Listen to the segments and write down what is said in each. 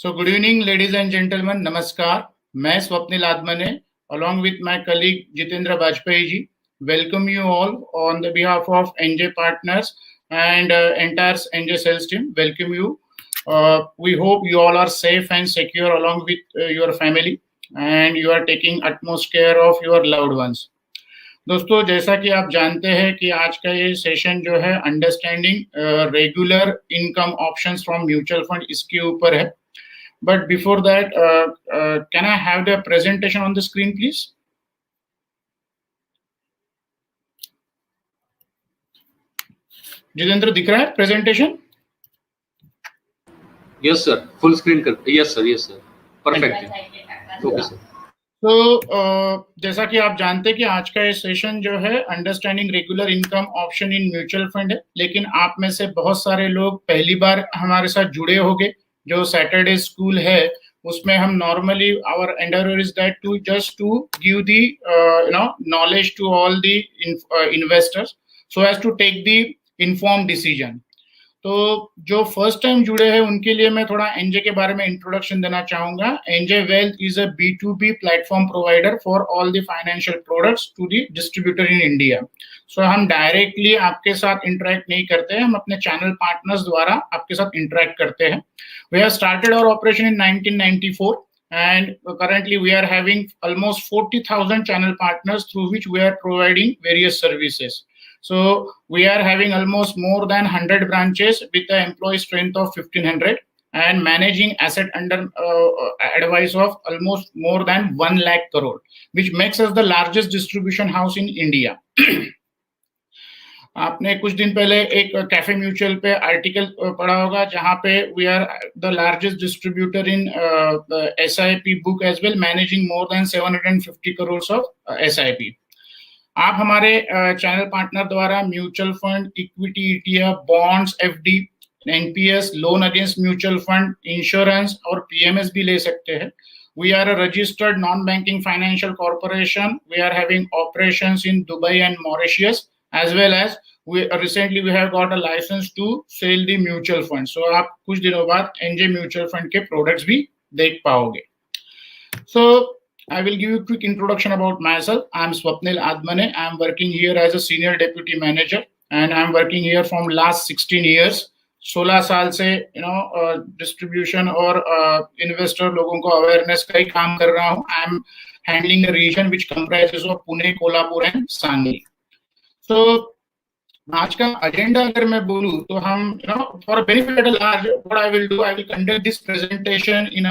So good evening, ladies and gentlemen. Namaskar. मैं Swapnil आत्मने, along with my colleague Jitendra Bajpayee ji, welcome you all on the behalf of NJ Partners and entire NJ sales team. Welcome you. We hope you all are safe and secure along with your family, and you are taking utmost care of your loved ones. दोस्तों, जैसा कि आप जानते हैं कि आज का ये सेशन जो है understanding regular income options from mutual fund, इसके ऊपर है. But before that, can I have the presentation on the screen, please? Jitendra, दिख रहा है presentation? Yes sir, full screen कर. Yes sir, perfect. Okay sir. तो जैसा कि आप जानते हैं कि आज का ये सेशन जो है understanding regular income option in mutual fund है, लेकिन आप में से बहुत सारे लोग पहली बार हमारे साथ जुड़े होंगे. जो सैटरडे स्कूल है उसमें हम normally our endeavour is that to just to give the knowledge to all the investors so as to take the inform decision. तो जो फर्स्ट टाइम जुड़े हैं उनके लिए मैं थोड़ा एनजे के बारे में इंट्रोडक्शन देना चाहूंगा. NJ wealth is a B2B platform provider for all the financial products to the distributor in India. So हम डायरेक्टली आपके साथ इंटरेक्ट नहीं करते हैं, हम अपने चैनल पार्टनर्स द्वारा आपके साथ इंटरेक्ट करते हैं. We have started our operation in 1994 and currently we are having almost 40,000 channel partners through which we are providing various services. So we are having almost more than 100 branches with an employee strength of 1500 and managing asset under advice of almost more than 1 lakh crore, which makes us the largest distribution house in India. आपने कुछ दिन पहले एक cafe mutual पे article पढ़ा होगा जहां पे we are the largest distributor in SIP book as well, managing more than 750 crore of SIP. आप हमारे चैनल पार्टनर द्वारा mutual fund, equity, ETF, bonds, FD, NPS, loan against mutual fund, insurance और PMS भी ले सकते हैं. We are a registered non-banking financial corporation. We are having operations in Dubai and Mauritius, as well as we recently we have got a license to sell the mutual fund. So आप कुछ दिनों बाद NJ mutual fund के products भी देख पाओगे. So I will give you a quick introduction about myself. I am Swapnil Admane. I am working here as a senior deputy manager and I am working here from last 16 years. 16 साल से distribution और investor लोगों को awareness का ही काम कर रहा हूँ. I am handling a region which comprises of Pune, Kolhapur and Sangli. So आज का एजेंडा अगर मैं बोलूं तो हम for benefit large what I will do, I will conduct this presentation in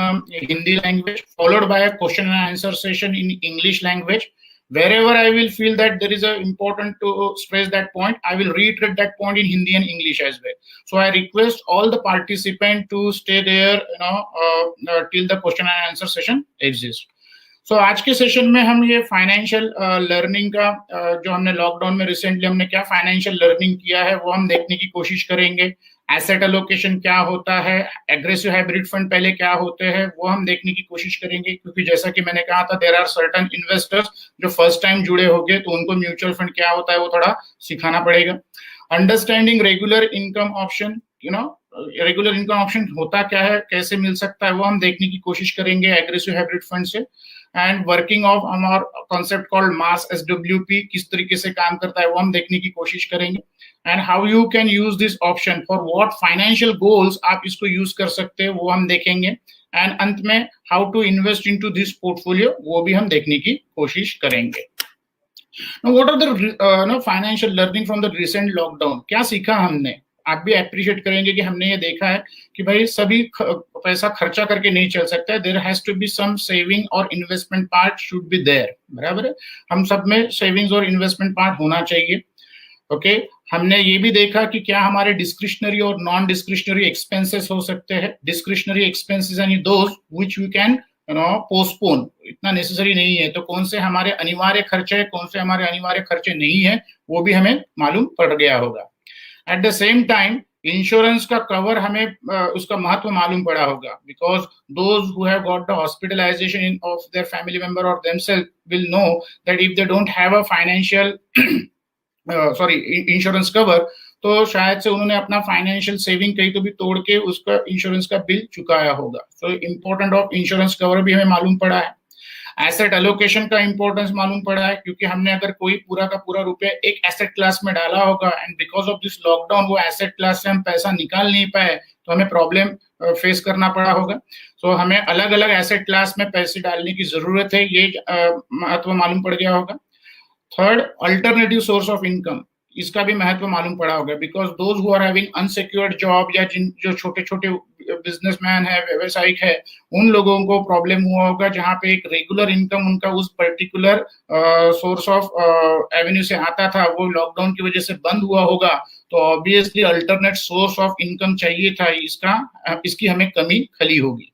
Hindi language followed by a question and answer session in English language. Wherever I will feel that there is a important to stress that point, I will reiterate that point in Hindi and English as well. So I request all the participants to stay there till the question and answer session exists. So आज के session में हम ये financial learning का जो हमने lockdown में recently हमने क्या फाइनेंशियल लर्निंग किया है वो हम देखने की कोशिश करेंगे. एसेट एलोकेशन क्या होता है, एग्रेसिव हाइब्रिड फंड पहले क्या होते हैं वो हम देखने की कोशिश करेंगे, क्योंकि जैसा कि मैंने कहा था देयर आर सर्टेन इन्वेस्टर्स जो फर्स्ट टाइम जुड़े होंगे तो उनको म्यूचुअल फंड क्या होता है वो थोड़ा सिखाना पड़ेगा. Understanding regular income option, regular income option होता क्या है, कैसे मिल सकता है वो हम देखने की कोशिश करेंगे एग्रेसिव हाइब्रिड फंड से. एंड वर्किंग ऑफ हमारा कॉन्सेप्ट कॉल्ड मास SWP किस तरीके से काम करता है वो हम देखने की कोशिश करेंगे. And how you can use this option for what financial goals आप इसको यूज कर सकते हैं वो हम देखेंगे. एंड अंत में how to invest into this portfolio वो भी हम देखने की कोशिश करेंगे. What are the financial learning from the recent lockdown, क्या सीखा हमने. आप भी अप्रिशिएट करेंगे कि हमने ये देखा है कि भाई सभी पैसा खर्चा करके नहीं चल सकता है. There has to be some saving और investment part should be there. बराबर है, हम सब में सेविंग्स और इन्वेस्टमेंट पार्ट होना चाहिए. ओके हमने ये भी देखा कि क्या हमारे डिस्क्रिशनरी और नॉन डिस्क्रिशनरी एक्सपेंसेस हो सकते हैं. डिस्क्रिशनरी एक्सपेंसेस यानी those which we can postpone, इतना नेसेसरी नहीं है. तो कौन से हमारे अनिवार्य खर्चे हैं, कौन से हमारे अनिवार्य खर्चे नहीं है वो भी हमें मालूम पड़ गया होगा. At the same time insurance का कवर हमें उसका महत्व मालूम पड़ा होगा, because those who have got the hospitalization of their family member और themselves will know that if they don't have a financial insurance cover, तो शायद से उन्होंने अपना फाइनेंशियल सेविंग कहीं तो भी तोड़ के उसका इंश्योरेंस का बिल चुकाया होगा। So important of insurance cover भी हमें मालूम पड़ा है। एसेट एलोकेशन का इंपॉर्टेंस मालूम पड़ा है, क्योंकि हमने अगर कोई पूरा का पूरा रुपया एक एसेट क्लास में डाला होगा and because of this lockdown वो एसेट क्लास से हम पैसा निकाल नहीं पाए तो हमें प्रॉब्लम फेस करना पड़ा होगा। सो हमें अलग अलग एसेट क्लास में पैसे डालने की जरूरत है, ये महत्व मालूम पड़ गया होगा। Third, alternative source of income, इसका भी महत्व मालूम पड़ा होगा, because those who are having unsecured job या जिन जो छोटे छोटे बिजनेसमैन है, व्यवसायिक है, उन लोगों को प्रॉब्लम हुआ होगा जहां पे एक रेगुलर इनकम उनका उस पर्टिकुलर सोर्स ऑफ एवेन्यू से आता था, वो लॉकडाउन की वजह से बंद हुआ होगा। तो obviously alternate source of income चाहिए था, इसकी हमें कमी खली होगी।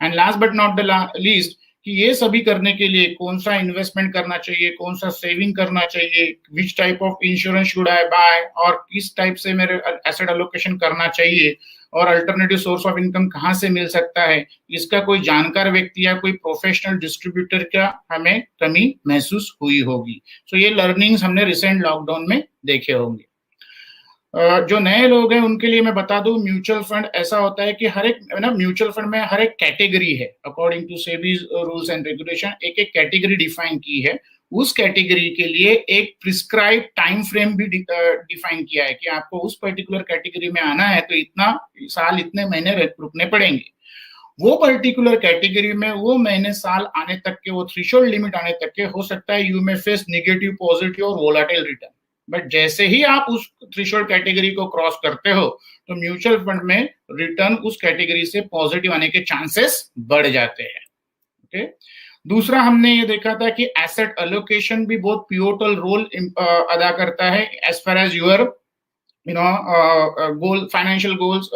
And last but not the least, कि ये सभी करने के लिए कौन सा इन्वेस्टमेंट करना चाहिए, कौन सा सेविंग करना चाहिए, which type of insurance should I buy, और किस टाइप से मेरे एसेट एलोकेशन करना चाहिए, और अल्टरनेटिव सोर्स ऑफ इनकम कहाँ से मिल सकता है, इसका कोई जानकार व्यक्ति या कोई प्रोफेशनल डिस्ट्रीब्यूटर का हमें कमी महसूस हुई होगी। सो ये लर्निंग्स हमने रिसेंट लॉकडाउन में देखे होंगे। जो नए लोग हैं उनके लिए मैं बता दूं, म्यूचुअल फंड ऐसा होता है कि हर एक ना म्यूचुअल फंड में हर एक कैटेगरी है, according to SEBI's rules and regulation एक एक कैटेगरी डिफाइन की है। उस कैटेगरी के लिए एक प्रिस्क्राइब टाइम फ्रेम भी डिफाइन किया है कि आपको उस पर्टिकुलर कैटेगरी में आना है तो इतना साल इतने महीने रुकने पड़ेंगे। वो पर्टिकुलर कैटेगरी में वो महीने साल आने तक के, वो थ्रेशोल्ड लिमिट आने तक के हो सकता है you may face negative, positive और वोलाटाइल रिटर्न। बट जैसे ही आप उस थ्रेशोल्ड कैटेगरी को क्रॉस करते हो तो म्यूचुअल फंड में रिटर्न उस कैटेगरी से पॉजिटिव आने के चांसेस बढ़ जाते हैं। ओके, दूसरा हमने ये देखा था कि एसेट एलोकेशन भी बहुत पिवोटल रोल अदा करता है as far as your goal, financial goals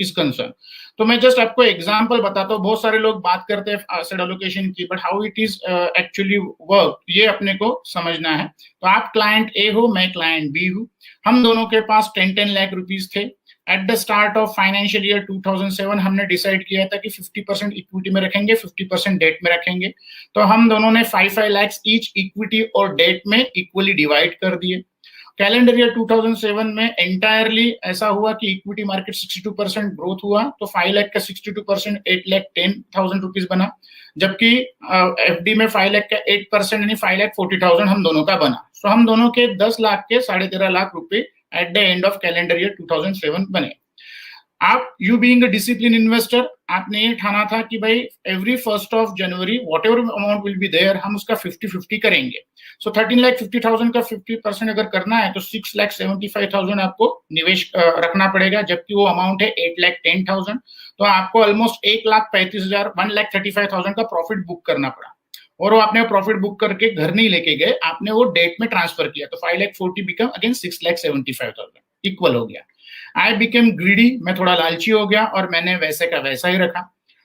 is concern. तो मैं जस्ट आपको एग्जांपल बताता हूँ। बहुत सारे लोग बात करते हैं एसेट एलोकेशन की, but how it is actually work ये अपने को समझना है। तो आप क्लाइंट ए हो, मैं क्लाइंट बी हूँ, हम दोनों के पास 10 लाख रुपीस थे। At the start of financial year 2007 हमने डिसाइड किया था कि 50% इक्विटी में रखेंगे, 50% डेट में रखेंगे। तो हम दोनों ने 5 लाख ईच इक्विटी और डेट में इक्वली डिवाइड कर दिए। कैलेंडर ईयर 2007 में एंटायरली ऐसा हुआ कि इक्विटी मार्केट 62% ग्रोथ हुआ, तो 5 लाख का 62% 8,10,000 रुपीज बना, जबकि एफडी में 5 लाख का 8% यानी 5,40,000 हम दोनों का बना। तो हम दोनों के 10 लाख के 13.5 लाख रुपए at the end of calendar year 2007 बने। आप you being a discipline investor, आपने ये ठाना था कि भाई every 1st of January whatever amount will be there, हम उसका 50-50 करेंगे। सो 13,50,000 का 50% अगर करना है तो 6,75,000 आपको निवेश रखना पड़ेगा, जबकि वो अमाउंट है 8,10,000। तो आपको ऑलमोस्ट 1,35,000 1,35,000 का प्रॉफिट बुक करना पड़ा। और वो आपने प्रॉफिट बुक करके घर नहीं लेके गए, आपने वो डेट में ट्रांसफर किया, तो 5,40,000 बिकम अगेन 6,75,000 इक्वल हो गया। आई बिकेम ग्रीडी, मैं थोड़ा लालची हो गया और मैंने वैसे का वैसा ही रखा।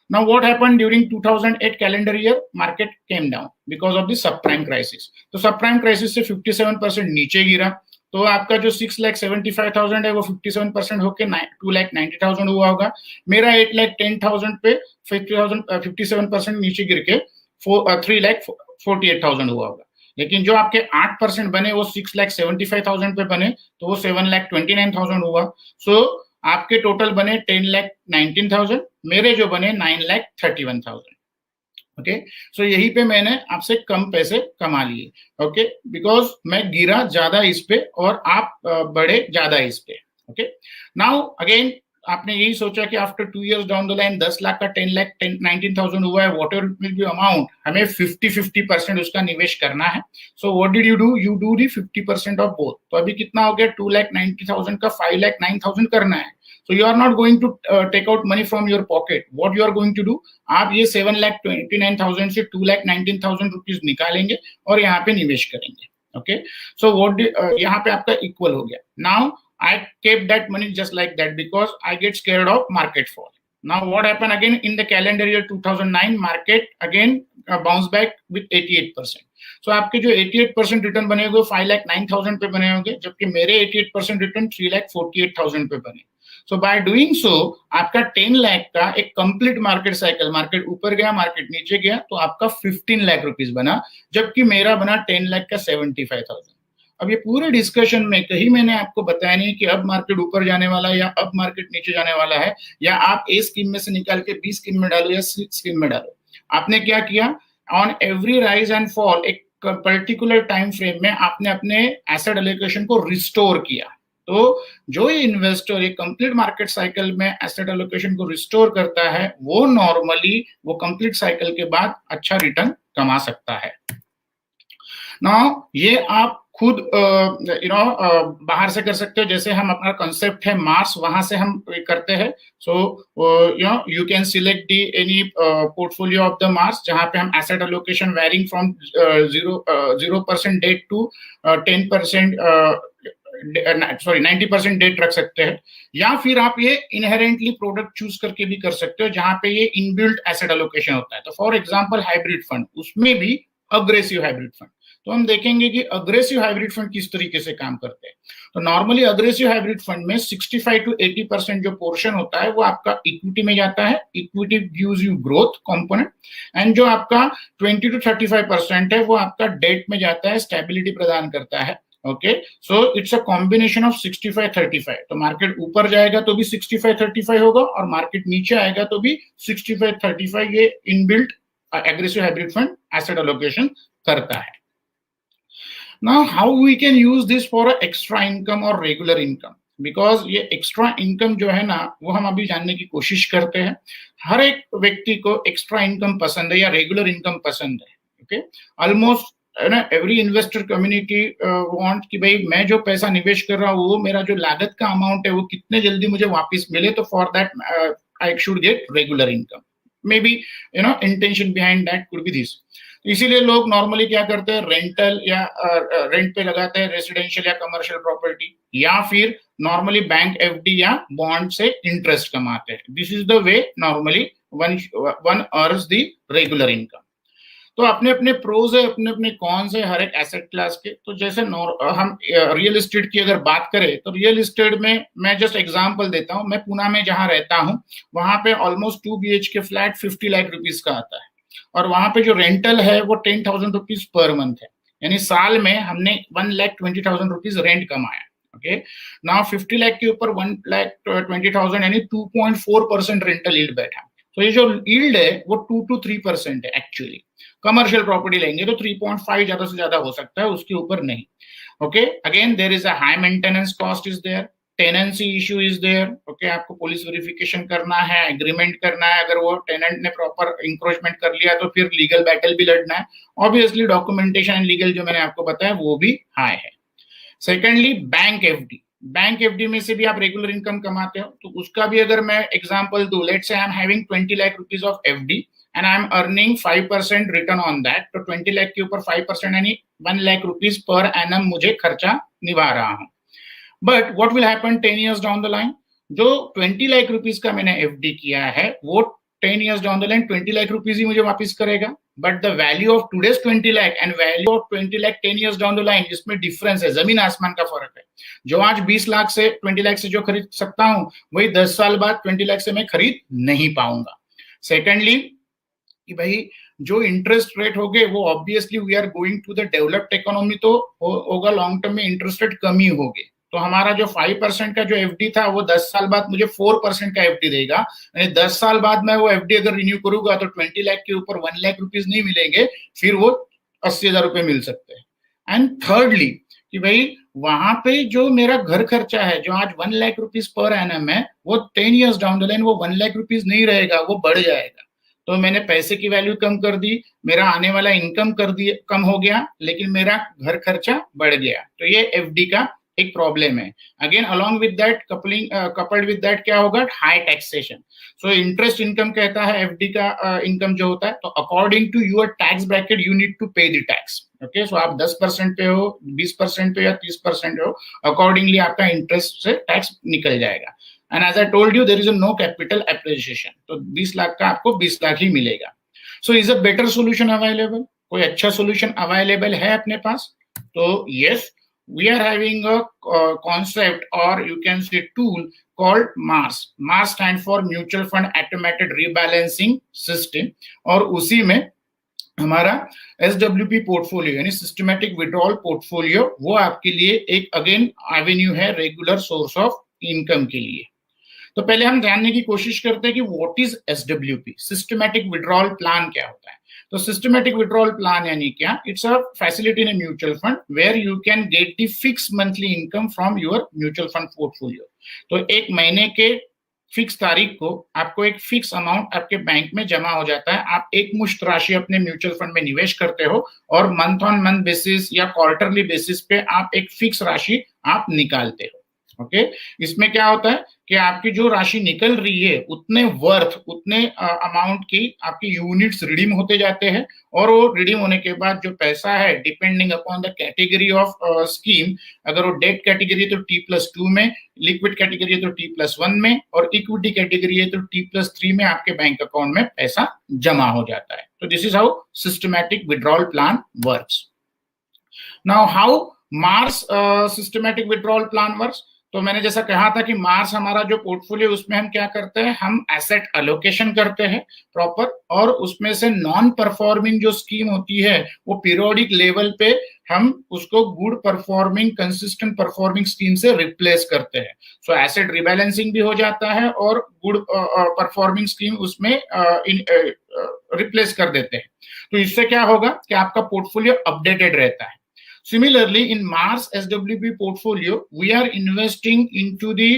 Now what happened during 2008 calendar year, market came down because of the sub prime crisis. तो सब प्राइम क्राइसिस से 57% नीचे गिरा, तो आपका जो 6,75,000 है वो 57% होके 2,90,000 हुआ होगा। मेरा 8,10,000 पे 57% नीचे गिर के 3,48,000 हुआ होगा। लेकिन जो आपके 8% बने वो 6,75,000 पे बने, तो वो 7,29,000 हुआ। सो आपके टोटल बने 10,19,000, मेरे जो बने 9,31,000। ओके, सो यही पे मैंने आपसे कम पैसे कमा लिए। ओके, बिकॉज मैं गिरा ज्यादा इस पे और आप बढ़े ज्यादा इस पे। ओके, नाउ अगेन आपने यही सोचा कि after 2 years down the line 10 lakh का 10,19,000 हुआ है, what ever will be amount, हमें 50-50% उसका निवेश करना है। So what did you do, you do the 50% of both. तो अभी कितना हो गया, 2,90,000 का 5,09,000 करना है। So you are not going to take out money from your pocket. What you are going to do, आप ये 7,29,000 से 2,19,000 रुपीज निकालेंगे और यहाँ पे निवेश करेंगे। Okay, so what यहाँ पे आपका इक्वल हो गया। Now I kept that money just like that because I get scared of market fall. Now what happened again in the calendar year 2009, market again bounce back with 88%. So आपके जो 88% return बने हुए 5,09,000 पे बने होंगे, जबकि मेरे 88% रिटर्न 3,48,000 पे बने। सो बाय डूइंग सो आपका 10 लाख का एक कंप्लीट मार्केट साइकिल, मार्केट ऊपर गया, मार्केट नीचे गया, तो आपका 15 लाख रुपीस बना, जबकि मेरा बना 10 लाख का 75,000। अब ये पूरे डिस्कशन में कहीं मैंने आपको बताया नहीं कि अब मार्केट ऊपर जाने वाला है या अब मार्केट नीचे जाने वाला है, या आप ए स्कीम में से निकाल के बी स्कीम में डालो या सी स्कीम में डालो। आपने क्या किया, on every rise and fall एक पर्टिकुलर टाइम फ्रेम में आपने अपने एसेट एलोकेशन को रिस्टोर किया। तो जो ये इन्वेस्टर ये कंप्लीट मार्केट साइकिल में एसेट एलोकेशन को रिस्टोर करता है, वो नॉर्मली वो कंप्लीट साइकिल के बाद अच्छा रिटर्न कमा सकता है। नाउ ये आप खुद बाहर से कर सकते हो, जैसे हम अपना कंसेप्ट है मार्स, वहां से हम करते हैं। So you can select the any portfolio of the Mars, जहां पे हम asset allocation varying from 0% debt to 10% 90% debt रख सकते हैं, या फिर आप ये इनहेरेंटली प्रोडक्ट चूज करके भी कर सकते हो जहां पे ये इनबिल्ट एसेट एलोकेशन होता है। तो फॉर एग्जांपल हाइब्रिड फंड, उसमें भी अग्रेसिव हाइब्रिड फंड। तो हम देखेंगे कि अग्रेसिव हाइब्रिड फंड किस तरीके से काम करते हैं। तो नॉर्मली अग्रेसिव हाइब्रिड फंड में 65 to 80% जो पोर्शन होता है वो आपका इक्विटी में जाता है, equity gives you growth component, and जो आपका 20 to 35% है वो आपका डेट में जाता है, स्टेबिलिटी प्रदान करता है। Okay, so it's a combination of 65-35। तो मार्केट ऊपर जाएगा तो भी 65-35 होगा, और मार्केट नीचे आएगा तो भी 65-35 ये inbuilt aggressive hybrid fund asset allocation करता है। Now, how we can use this for a extra income or regular income? Because ये एक्स्ट्रा इनकम जो है ना, वो हम अभी जानने की कोशिश करते हैं। हर एक व्यक्ति को एक्स्ट्रा इनकम पसंद है या रेगुलर इनकम पसंद है। Okay, almost every investor community want कि भाई मैं जो पैसा निवेश कर रहा हूँ वो मेरा जो लागत का अमाउंट है वो कितने जल्दी मुझे वापस मिले, तो for that I should get regular income. May be intention behind that could be this. इसीलिए लोग नॉर्मली क्या करते हैं, रेंटल या रेंट पे लगाते हैं रेसिडेंशियल या कमर्शियल प्रॉपर्टी, या फिर नॉर्मली बैंक एफडी या बॉन्ड से इंटरेस्ट कमाते हैं। This is the way normally one earns the regular income. तो अपने अपने प्रोज है, अपने अपने कॉन्स है हर एक एसेट क्लास के। तो जैसे हम रियल एस्टेट की अगर बात करें तो रियल एस्टेट में मैं जस्ट एग्जांपल देता हूं। मैं पुणे में जहां रहता हूं वहां पे almost 2 BHK flat 50 lakh rupees का आता है, और वहां पे जो रेंटल है वो 10,000 रुपीज पर मंथ है, यानी साल में हमने 1,20,000 रुपीज रेंट कमाया। ओके, नाउ 50 लाख के ऊपर 1,20,000 यानी 2.4% रेंटल यील्ड बैठा। तो ये जो यील्ड है वो 2 to 3% है एक्चुअली। कमर्शियल प्रॉपर्टी लेंगे तो 3.5 ज्यादा से ज्यादा हो सकता है, उसके ऊपर नहीं। Okay, again there is a high maintenance cost is there, tenancy issue is there. Okay, आपको पुलिस वेरिफिकेशन करना है, एग्रीमेंट करना है, अगर वो टेनेंट ने प्रॉपर इंक्रोचमेंट कर लिया तो फिर लीगल बैटल भी लड़ना है। ऑब्वियसली डॉक्यूमेंटेशन एंड लीगल जो मैंने आपको बताया वो भी हाई है। Secondly bank FD, bank FD में से भी आप रेगुलर इनकम कमाते हो, तो उसका भी अगर मैं एग्जांपल दूं, let's say I am having 20 lakh rupees of FD and I am earning 5% return on that, तो 20 लाख के ऊपर 5% यानी 1 लाख रुपीस पर एनम मुझे खर्चा निभा रहा हूं। But what will happen 10 years down the line, जो 20 लाख रुपीस का मैंने एफडी किया है वो 10 years down the line 20 lakh rupees ही मुझे वापस करेगा, but the value of today's 20 lakh and value of 20 lakh 10 years down the line, इसमें डिफरेंस है, जमीन आसमान का फर्क है। जो आज 20 लाख से 20 लाख से जो खरीद सकता हूं वही 10 साल बाद 20 लाख से मैं खरीद नहीं पाऊंगा। सेकेंडली कि भाई जो इंटरेस्ट रेट होंगे वो obviously we are going to the developed economy, तो होगा लॉन्ग टर्म में इंटरेस्ट रेट कम ही होंगे। तो हमारा जो 5% का जो एफडी था वो 10 साल बाद मुझे 4% का एफडी देगा, यानी 10 साल बाद मैं वो एफडी अगर रिन्यू करूंगा तो 20 लाख के ऊपर 1 लाख रुपीस नहीं मिलेंगे, फिर वो 80,000 रुपए मिल सकते हैं। एंड थर्डली कि भाई वहां पे जो मेरा घर खर्चा है जो आज 1 लाख रुपीस पर एनम है वो 10 years डाउन द लाइन वो 1 लाख रुपीस नहीं रहेगा, वो बढ़ जाएगा। तो मैंने पैसे की वैल्यू कम कर दी, मेरा आने वाला इनकम कर दिया कम हो गया, लेकिन मेरा घर खर्चा बढ़ गया। तो ये एफडी का एक प्रॉब्लम है। Again along with that coupled with that क्या होगा, high taxation. So interest income कहता है एफडी का इनकम जो होता है, तो according to your tax bracket you need to pay the tax. Okay, so आप 10% पे हो, 20% पे या 30% हो, अकॉर्डिंगली आपका इंटरेस्ट से टैक्स निकल जाएगा। And as I told you there is no capital appreciation, तो 20 लाख का आपको 20 लाख ही मिलेगा। So is a better solution available, कोई अच्छा सोल्यूशन अवेलेबल है अपने पास? तो yes, we are having a concept or you can say tool called MARS. MARS stand for Mutual Fund Automated Rebalancing System, और उसी में हमारा SWP पोर्टफोलियो यानी सिस्टमैटिक विड्रॉल पोर्टफोलियो, वो आपके लिए एक अगेन एवेन्यू है रेगुलर सोर्स ऑफ इनकम के लिए। तो पहले हम जानने की कोशिश करते हैं कि what is SWP, systematic withdrawal plan क्या होता है। तो सिस्टमैटिक विड्रॉल प्लान यानी क्या, it's a facility in a mutual fund where you can get the fix monthly income from your mutual fund portfolio. तो एक महीने के फिक्स तारीख को आपको एक फिक्स अमाउंट आपके बैंक में जमा हो जाता है, आप एक मुश्त राशि अपने म्यूचुअल फंड में निवेश करते हो और मंथ ऑन मंथ बेसिस या क्वार्टरली बेसिस पे आप एक फिक्स राशि आप निकालते हो। ओके, इसमें क्या होता है कि आपकी जो राशि निकल रही है उतने वर्थ, उतने अमाउंट की आपकी यूनिट्स रिडीम होते जाते हैं, और वो रिडीम होने के बाद जो पैसा है depending upon the category of scheme, अगर वो डेट कैटेगरी है तो T+2 में, लिक्विड कैटेगरी है तो T+1 में, और इक्विटी कैटेगरी है तो T+3 में आपके बैंक अकाउंट में पैसा जमा हो जाता है। तो this is how systematic withdrawal plan works. Now how Mars systematic withdrawal plan works. तो मैंने जैसा कहा था कि मार्स हमारा जो पोर्टफोलियो, उसमें हम क्या करते हैं, हम एसेट अलोकेशन करते हैं प्रॉपर, और उसमें से नॉन परफॉर्मिंग जो स्कीम होती है वो पीरियोडिक लेवल पे हम उसको good performing consistent performing scheme से रिप्लेस करते हैं। सो एसेट रिबैलेंसिंग भी हो जाता है और गुड परफॉर्मिंग स्कीम उसमें रिप्लेस कर देते हैं। तो इससे क्या होगा कि आपका पोर्टफोलियो अपडेटेड रहता है। Similarly, in Mars SWP portfolio, we are investing into the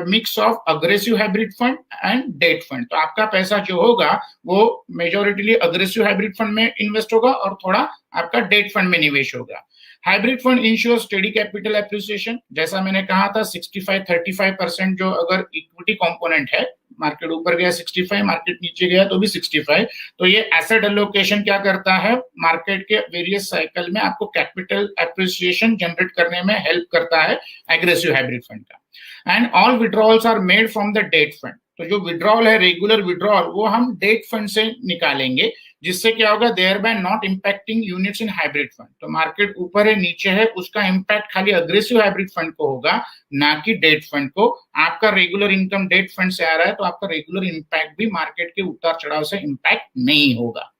mix of aggressive hybrid fund and debt fund. तो आपका पैसा जो होगा वो मेजोरिटीली अग्रेसिव हाइब्रिड फंड में इन्वेस्ट होगा और थोड़ा आपका डेट फंड में निवेश होगा। Hybrid fund ensure steady capital appreciation, जैसा मैंने कहा था 65-35% जो अगर इक्विटी कंपोनेंट है, मार्केट ऊपर गया 65, मार्केट नीचे गया तो भी 65, तो ये एसेट एलोकेशन क्या करता है, मार्केट के वेरियस साइकिल में आपको कैपिटल एप्रिसिएशन जनरेट करने में हेल्प करता है एग्रेसिव हाइब्रिड फंड का। And all withdrawals are made from the debt fund. तो जो विड्रॉल है रेगुलर विड्रॉल वो हम डेट फंड से निकालेंगे, जिससे क्या होगा, thereby not impacting units in hybrid fund. तो मार्केट ऊपर है नीचे है उसका इंपैक्ट खाली अग्रेसिव हाइब्रिड फंड को होगा, ना कि डेट फंड को। आपका रेगुलर इनकम डेट फंड से आ रहा है तो आपका रेगुलर इंपैक्ट भी मार्केट के उतार चढ़ाव से इंपैक्ट नहीं होगा।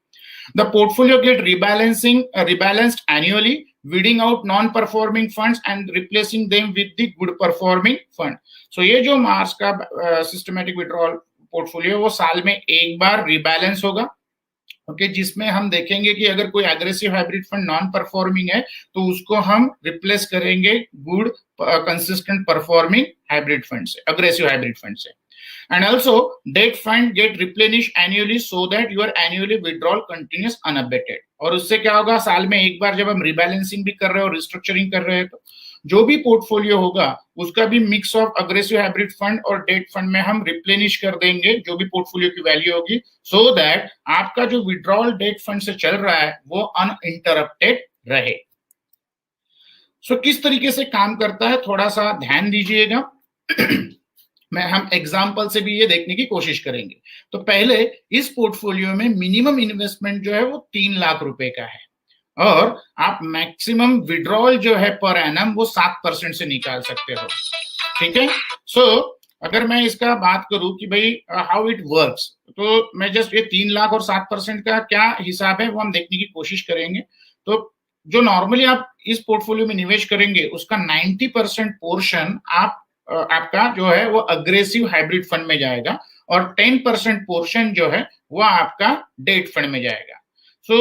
The portfolio get rebalanced annually, weeding out non-performing funds and replacing them with the good performing fund. So ये जो मार्स का सिस्टमैटिक विड्रॉल पोर्टफोलियो वो साल में एक बार रिबैलेंस होगा। ओके, जिसमें हम देखेंगे कि अगर कोई aggressive hybrid fund non performing है तो उसको हम रिप्लेस करेंगे good consistent performing hybrid fund से, अग्रेसिव हाइब्रिड फंड से। And also debt fund get replenished annually so that your annually withdrawal continues unabated। और उससे क्या होगा, साल में एक बार जब हम रिबैलेंसिंग भी कर रहे हैं और रिस्ट्रक्चरिंग कर रहे हैं तो जो भी पोर्टफोलियो होगा उसका भी mix of aggressive hybrid fund और डेट फंड में हम रिप्लेनिश कर देंगे जो भी पोर्टफोलियो की वैल्यू होगी, सो दैट आपका जो विड्रॉल डेट फंड से चल रहा है वो अनइंटरप्टेड रहे। सो किस तरीके से काम करता है थोड़ा सा ध्यान दीजिएगा। हम एग्जाम्पल से भी ये देखने की कोशिश करेंगे। तो पहले इस पोर्टफोलियो में मिनिमम इन्वेस्टमेंट जो है वो 3 लाख रुपए का है, और आप मैक्सिमम विड्रॉल जो है पर एनम वो 7% से निकाल सकते हो। ठीक है, सो अगर मैं इसका बात करूं कि भाई हाउ इट वर्क्स, तो मैं जस्ट ये 3 लाख और 7% का क्या हिसाब है वो हम देखने की कोशिश करेंगे। तो जो नॉर्मली आप इस पोर्टफोलियो में निवेश करेंगे उसका 90% पोर्शन आपका जो है वो अग्रेसिव हाइब्रिड फंड में जाएगा, और 10% पोर्शन जो है वो आपका डेट फंड में जाएगा। सो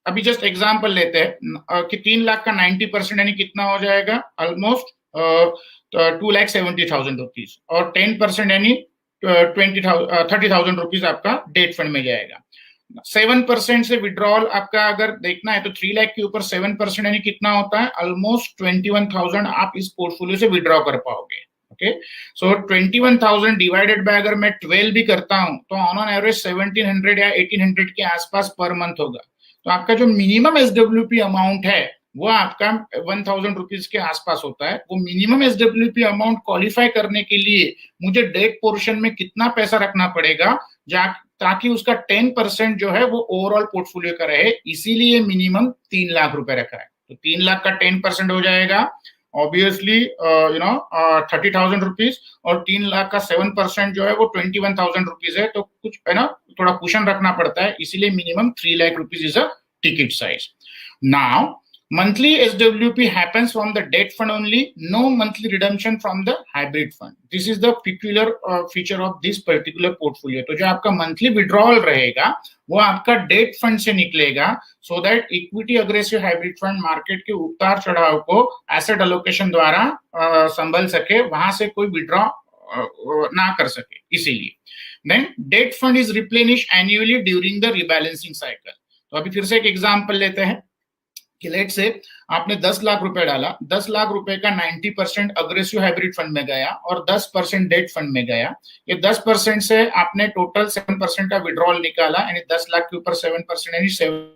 अभी जस्ट एग्जांपल लेते हैं कि 3 लाख का 90% यानी कितना हो जाएगा, ऑलमोस्ट 2,70,000 रुपीज, और 10% यानी 30,000 रुपीज आपका डेट फंड में जाएगा। 7% से विड्रॉल आपका अगर देखना है तो 3 लाख के ऊपर 7% यानी कितना होता है, ऑलमोस्ट 21,000 आप इस पोर्टफोलियो से विड्रॉ कर पाओगे। ओके, सो 21,000 डिवाइडेड बाय अगर मैं 12 भी करता हूं तो ऑन एवरेज 1700 या 1800 के आसपास पर मंथ होगा। तो आपका जो मिनिमम SWP अमाउंट है वो आपका 1,000 रुपीज के आसपास होता है। वो मिनिमम SWP अमाउंट क्वालिफाई करने के लिए मुझे डेट पोर्शन में कितना पैसा रखना पड़ेगा ताकि उसका 10% जो है वो ओवरऑल पोर्टफोलियो का रहे, इसीलिए मिनिमम 3 लाख रुपए रखा है। तो 3 लाख का 10% हो जाएगा ऑब्वियसली 30,000 रुपीज, और 3 लाख का 7% जो है वो 21,000 रुपीज है, तो कुछ है ना, थोड़ा कुशन रखना पड़ता है, इसीलिए minimum 3 lakh rupees is a ticket size. Now, monthly SWP happens from the debt fund only, no monthly redemption from the hybrid fund. This is the peculiar feature of this particular portfolio. तो जो आपका monthly withdrawal रहेगा वो आपका debt fund से निकलेगा, so that equity aggressive hybrid fund market के उतार चढ़ाव को asset allocation द्वारा संभल सके, वहां से कोई withdraw ना कर सके, इसीलिए. Then debt fund is replenished annually during the rebalancing cycle. तो अभी फिर से एक एग्जांपल लेते हैं कि लेट से आपने 10 लाख रुपए डाला, 10 लाख रुपए का 90% अग्रेसिव हाइब्रिड फंड में गया और 10% डेट फंड में गया. ये 10% से आपने टोटल 7% का विड्रॉल निकाला, यानी 10 लाख के ऊपर 7% यानी 7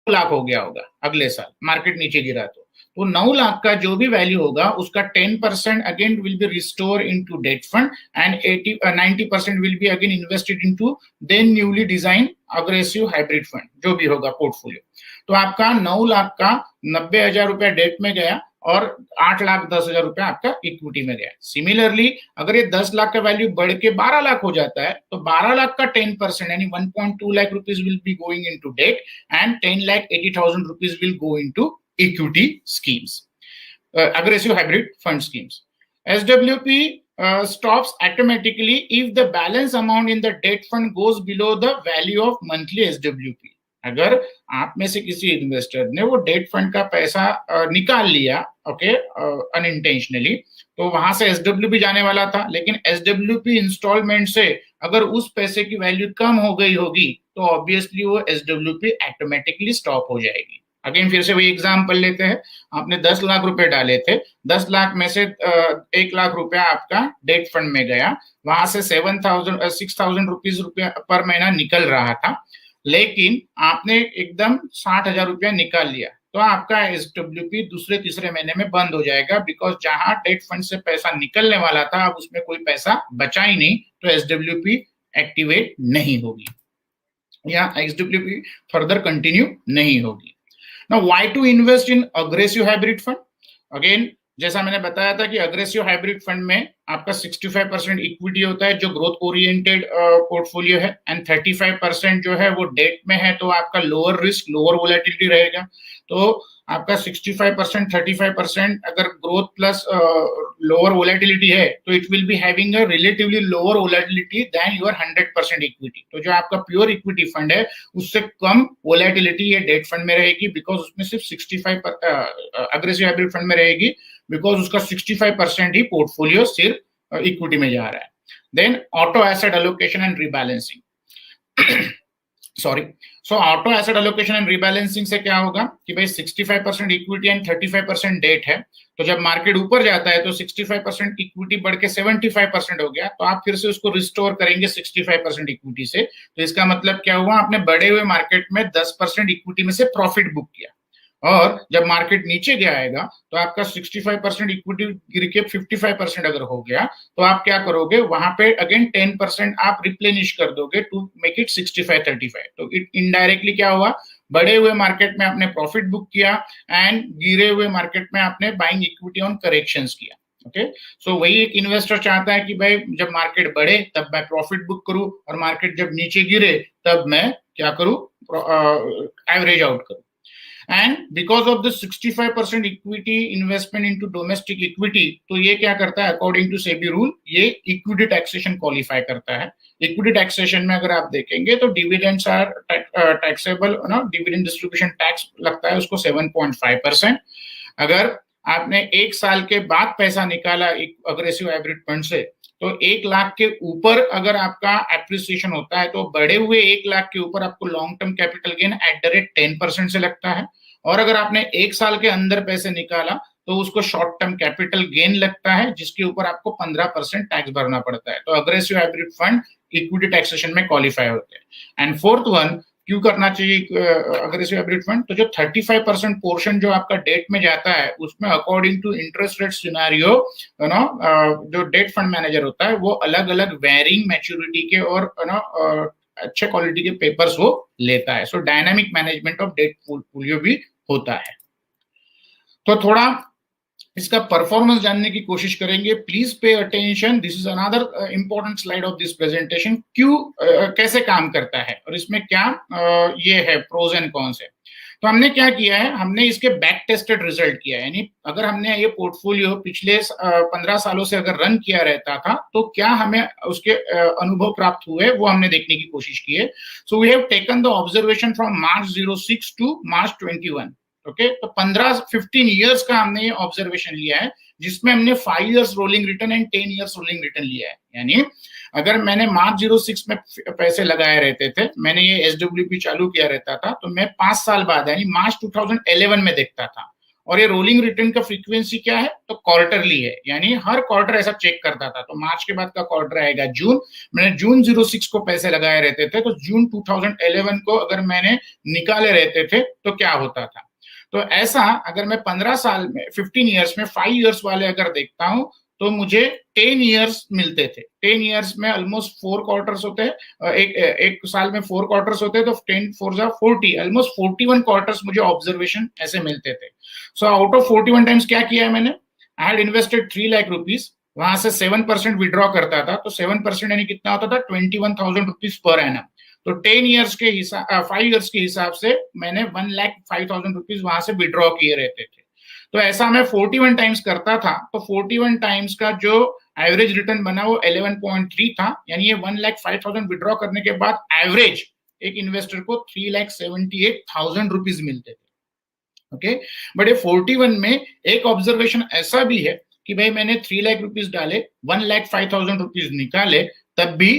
लाख हो गया होगा अगले साल, मार्केट नीचे गिरा तो 9 लाख का जो भी वैल्यू होगा उसका 10% again will be restore into debt fund and 90% will be again invested into then newly design aggressive hybrid fund, जो भी होगा पोर्टफोलियो. तो आपका 9 लाख का 90,000 रुपया डेट में गया और 8,10,000 रुपया आपका इक्विटी में गया. सिमिलरली अगर ये 10 लाख का वैल्यू बढ़ के 12 लाख हो जाता है तो 12 लाख का 10% यानी 1.2 lakh rupees will be going into debt and 10,80,000 rupees will go into equity schemes, aggressive hybrid fund schemes. SWP stops automatically if the balance amount in the debt fund goes below the value of monthly SWP. अगर आप में से किसी investor ने वो debt fund का पैसा निकाल लिया, ओके, अनइंटेंशनली, तो वहां से SWP जाने वाला था, लेकिन SWP इंस्टॉलमेंट से अगर उस पैसे की वैल्यू कम हो गई होगी तो ऑब्वियसली वो SWP ऑटोमेटिकली स्टॉप हो जाएगी. अगेन फिर से वही एग्जांपल लेते हैं, आपने 10 लाख रुपए डाले थे, 10 लाख में से 1 लाख रुपया आपका डेट फंड में गया, वहां से 6,000 रुपीज पर महीना निकल रहा था, लेकिन आपने एकदम 60,000 रुपया निकाल लिया, तो आपका SWP दूसरे तीसरे महीने में बंद हो जाएगा, बिकॉज जहां डेट फंड से पैसा निकलने वाला था अब उसमें कोई पैसा बचा ही नहीं, तो SWP एक्टिवेट नहीं होगी या SWP फर्दर कंटिन्यू नहीं होगी. Now, why to invest in aggressive hybrid fund? Again, जैसा मैंने बताया था कि अग्रेसिव हाइब्रिड फंड में आपका 65% इक्विटी होता है जो ग्रोथ ओरिएंटेड पोर्टफोलियो है, एंड 35% जो है वो डेट में है, तो आपका लोअर रिस्क लोअर वोलेटिलिटी रहेगा. तो आपका 65% 35% अगर ग्रोथ प्लस लोअर वोलेटिलिटी है तो it will be having a relatively lower volatility then your 100% equity. तो जो आपका प्योर इक्विटी फंड है उससे कम वोलेटिलिटी ये डेट फंड में रहेगी, बिकॉज उसमें सिर्फ 65 अग्रेसिव हाइब्रिड फंड में रहेगी, बिकॉज उसका 65% ही पोर्टफोलियो सिर्फ इक्विटी में जा रहा है. Then auto asset allocation and rebalancing. Sorry, so auto asset allocation and rebalancing से क्या होगा कि भाई 65% इक्विटी एंड 35% डेट है, तो जब मार्केट ऊपर जाता है तो 65% इक्विटी बढ़ के 75% हो गया, तो आप फिर से उसको रिस्टोर करेंगे 65% इक्विटी से. तो इसका मतलब क्या हुआ, आपने बढ़े हुए मार्केट में 10% इक्विटी में से प्रॉफिट बुक किया, और जब मार्केट नीचे गया तो आपका 65% इक्विटी गिर के 55% अगर हो गया तो आप क्या करोगे, वहां पे अगेन 10% आप रिप्लेनिश कर दोगे टू मेक इट 65-35. तो इट इनडायरेक्टली क्या हुआ, बढ़े हुए मार्केट में आपने प्रॉफिट बुक किया एंड गिरे हुए मार्केट में आपने बाइंग इक्विटी ऑन करेक्शंस किया. ओके, सो वही एक इन्वेस्टर चाहता है कि भाई जब मार्केट बढ़े तब मैं प्रॉफिट बुक करूं, और मार्केट जब नीचे गिरे तब मैं क्या करूं, एवरेज आउट करूं. And because of the 65% equity investment into domestic equity, तो ये क्या करता है, अकॉर्डिंग टू सेबी रूल, ये इक्विटी टैक्सेशन क्वालिफाई करता है. इक्विटी टैक्सेशन में अगर आप देखेंगे तो डिविडेंड्स आर टैक्सेबल, ना, डिविडेंड डिस्ट्रीब्यूशन टैक्स लगता है उसको 7.5%. अगर आपने एक साल के बाद पैसा निकाला एक अग्रेसिव हाइब्रिड फंड से, तो 1 लाख के ऊपर अगर आपका एप्रिसिएशन होता है तो बढ़े हुए 1 लाख के ऊपर आपको long term capital gain at the rate 10% से लगता है, और अगर आपने 1 साल के अंदर पैसे निकाला तो उसको शॉर्ट टर्म कैपिटल गेन लगता है, जिसके ऊपर आपको 15% टैक्स भरना पड़ता है. तो aggressive hybrid fund equity taxation में क्वालिफाई होते हैं. एंड फोर्थ वन, क्यों करना चाहिए अग्रेसिव हाइब्रिड फंड, तो जो 35% पोर्शन जो आपका डेट में जाता है उसमें according to interest rate scenario, जो डेट फंड मैनेजर होता है वो अलग अलग वेरिंग मैच्योरिटी के और अच्छे क्वालिटी के पेपर्स वो लेता है। So dynamic management of debt portfolio भी होता है। तो थोड़ा इसका परफॉर्मेंस जानने की कोशिश करेंगे। Please pay attention, this is another important slide of this presentation. क्यों कैसे काम करता है और इसमें क्या ये है प्रोज एंड कॉन्स है। तो हमने क्या किया है, हमने इसके बैक टेस्टेड रिजल्ट किया है, यानी अगर हमने ये पोर्टफोलियो पिछले 15 सालों से अगर रन किया रहता था तो क्या हमें उसके अनुभव प्राप्त हुए वो हमने देखने की कोशिश की है। So we have taken the observation from March 06 to March 21। Okay, तो 15 ईयर्स का हमने ये ऑब्जर्वेशन लिया है, जिसमें हमने 5 years rolling return and 10 years rolling return लिया है। यानी अगर मैंने March 06 में पैसे लगाए रहते थे, मैंने ये SWP चालू किया रहता था, तो मैं 5 साल बाद यानी March 2011 में देखता था। और ये रोलिंग रिटर्न का फ्रीक्वेंसी क्या है, तो क्वार्टरली है, यानी हर क्वार्टर ऐसा चेक करता था। तो मार्च के बाद का क्वार्टर आएगा जून, मैंने जून 06 को पैसे लगाए रहते थे, तो जून 2011 को अगर मैंने निकाले रहते थे तो क्या होता था। तो ऐसा अगर मैं 15 साल में 15 इयर्स में 5 इयर्स वाले अगर देखता हूं तो मुझे 10 इयर्स मिलते थे। 10 इयर्स में ऑलमोस्ट 4 क्वार्टर्स होते हैं, एक साल में 4 क्वार्टर्स होते हैं, तो 10 4 जा 40, ऑलमोस्ट 41 क्वार्टर्स मुझे ऑब्जर्वेशन ऐसे मिलते थे। सो आउट ऑफ 41 टाइम्स क्या किया है मैंने, I had invested 3 lakh rupees, वहां से 7% विड्रॉ करता था, तो 7% यानी कितना होता था 21,000 रुपीज पर एनम। तो 10 इयर्स के हिसाब 5 इयर्स के हिसाब से मैंने 1,05,000 रुपीज वहां से विड्रॉ किए रहते थे। तो ऐसा मैं 41 टाइम्स करता था, तो 41 टाइम्स का जो एवरेज रिटर्न बना वो 11.3 था, यानी ये 1,05,000 विड्रॉ करने के बाद एवरेज एक इन्वेस्टर को 3,78,000 रुपीज मिलते थे। ओके, बट ये 41 में एक ऑब्जर्वेशन ऐसा भी है कि भाई मैंने 3 लाख रुपीज डाले, 1,05,000 रुपीज निकाले, तब भी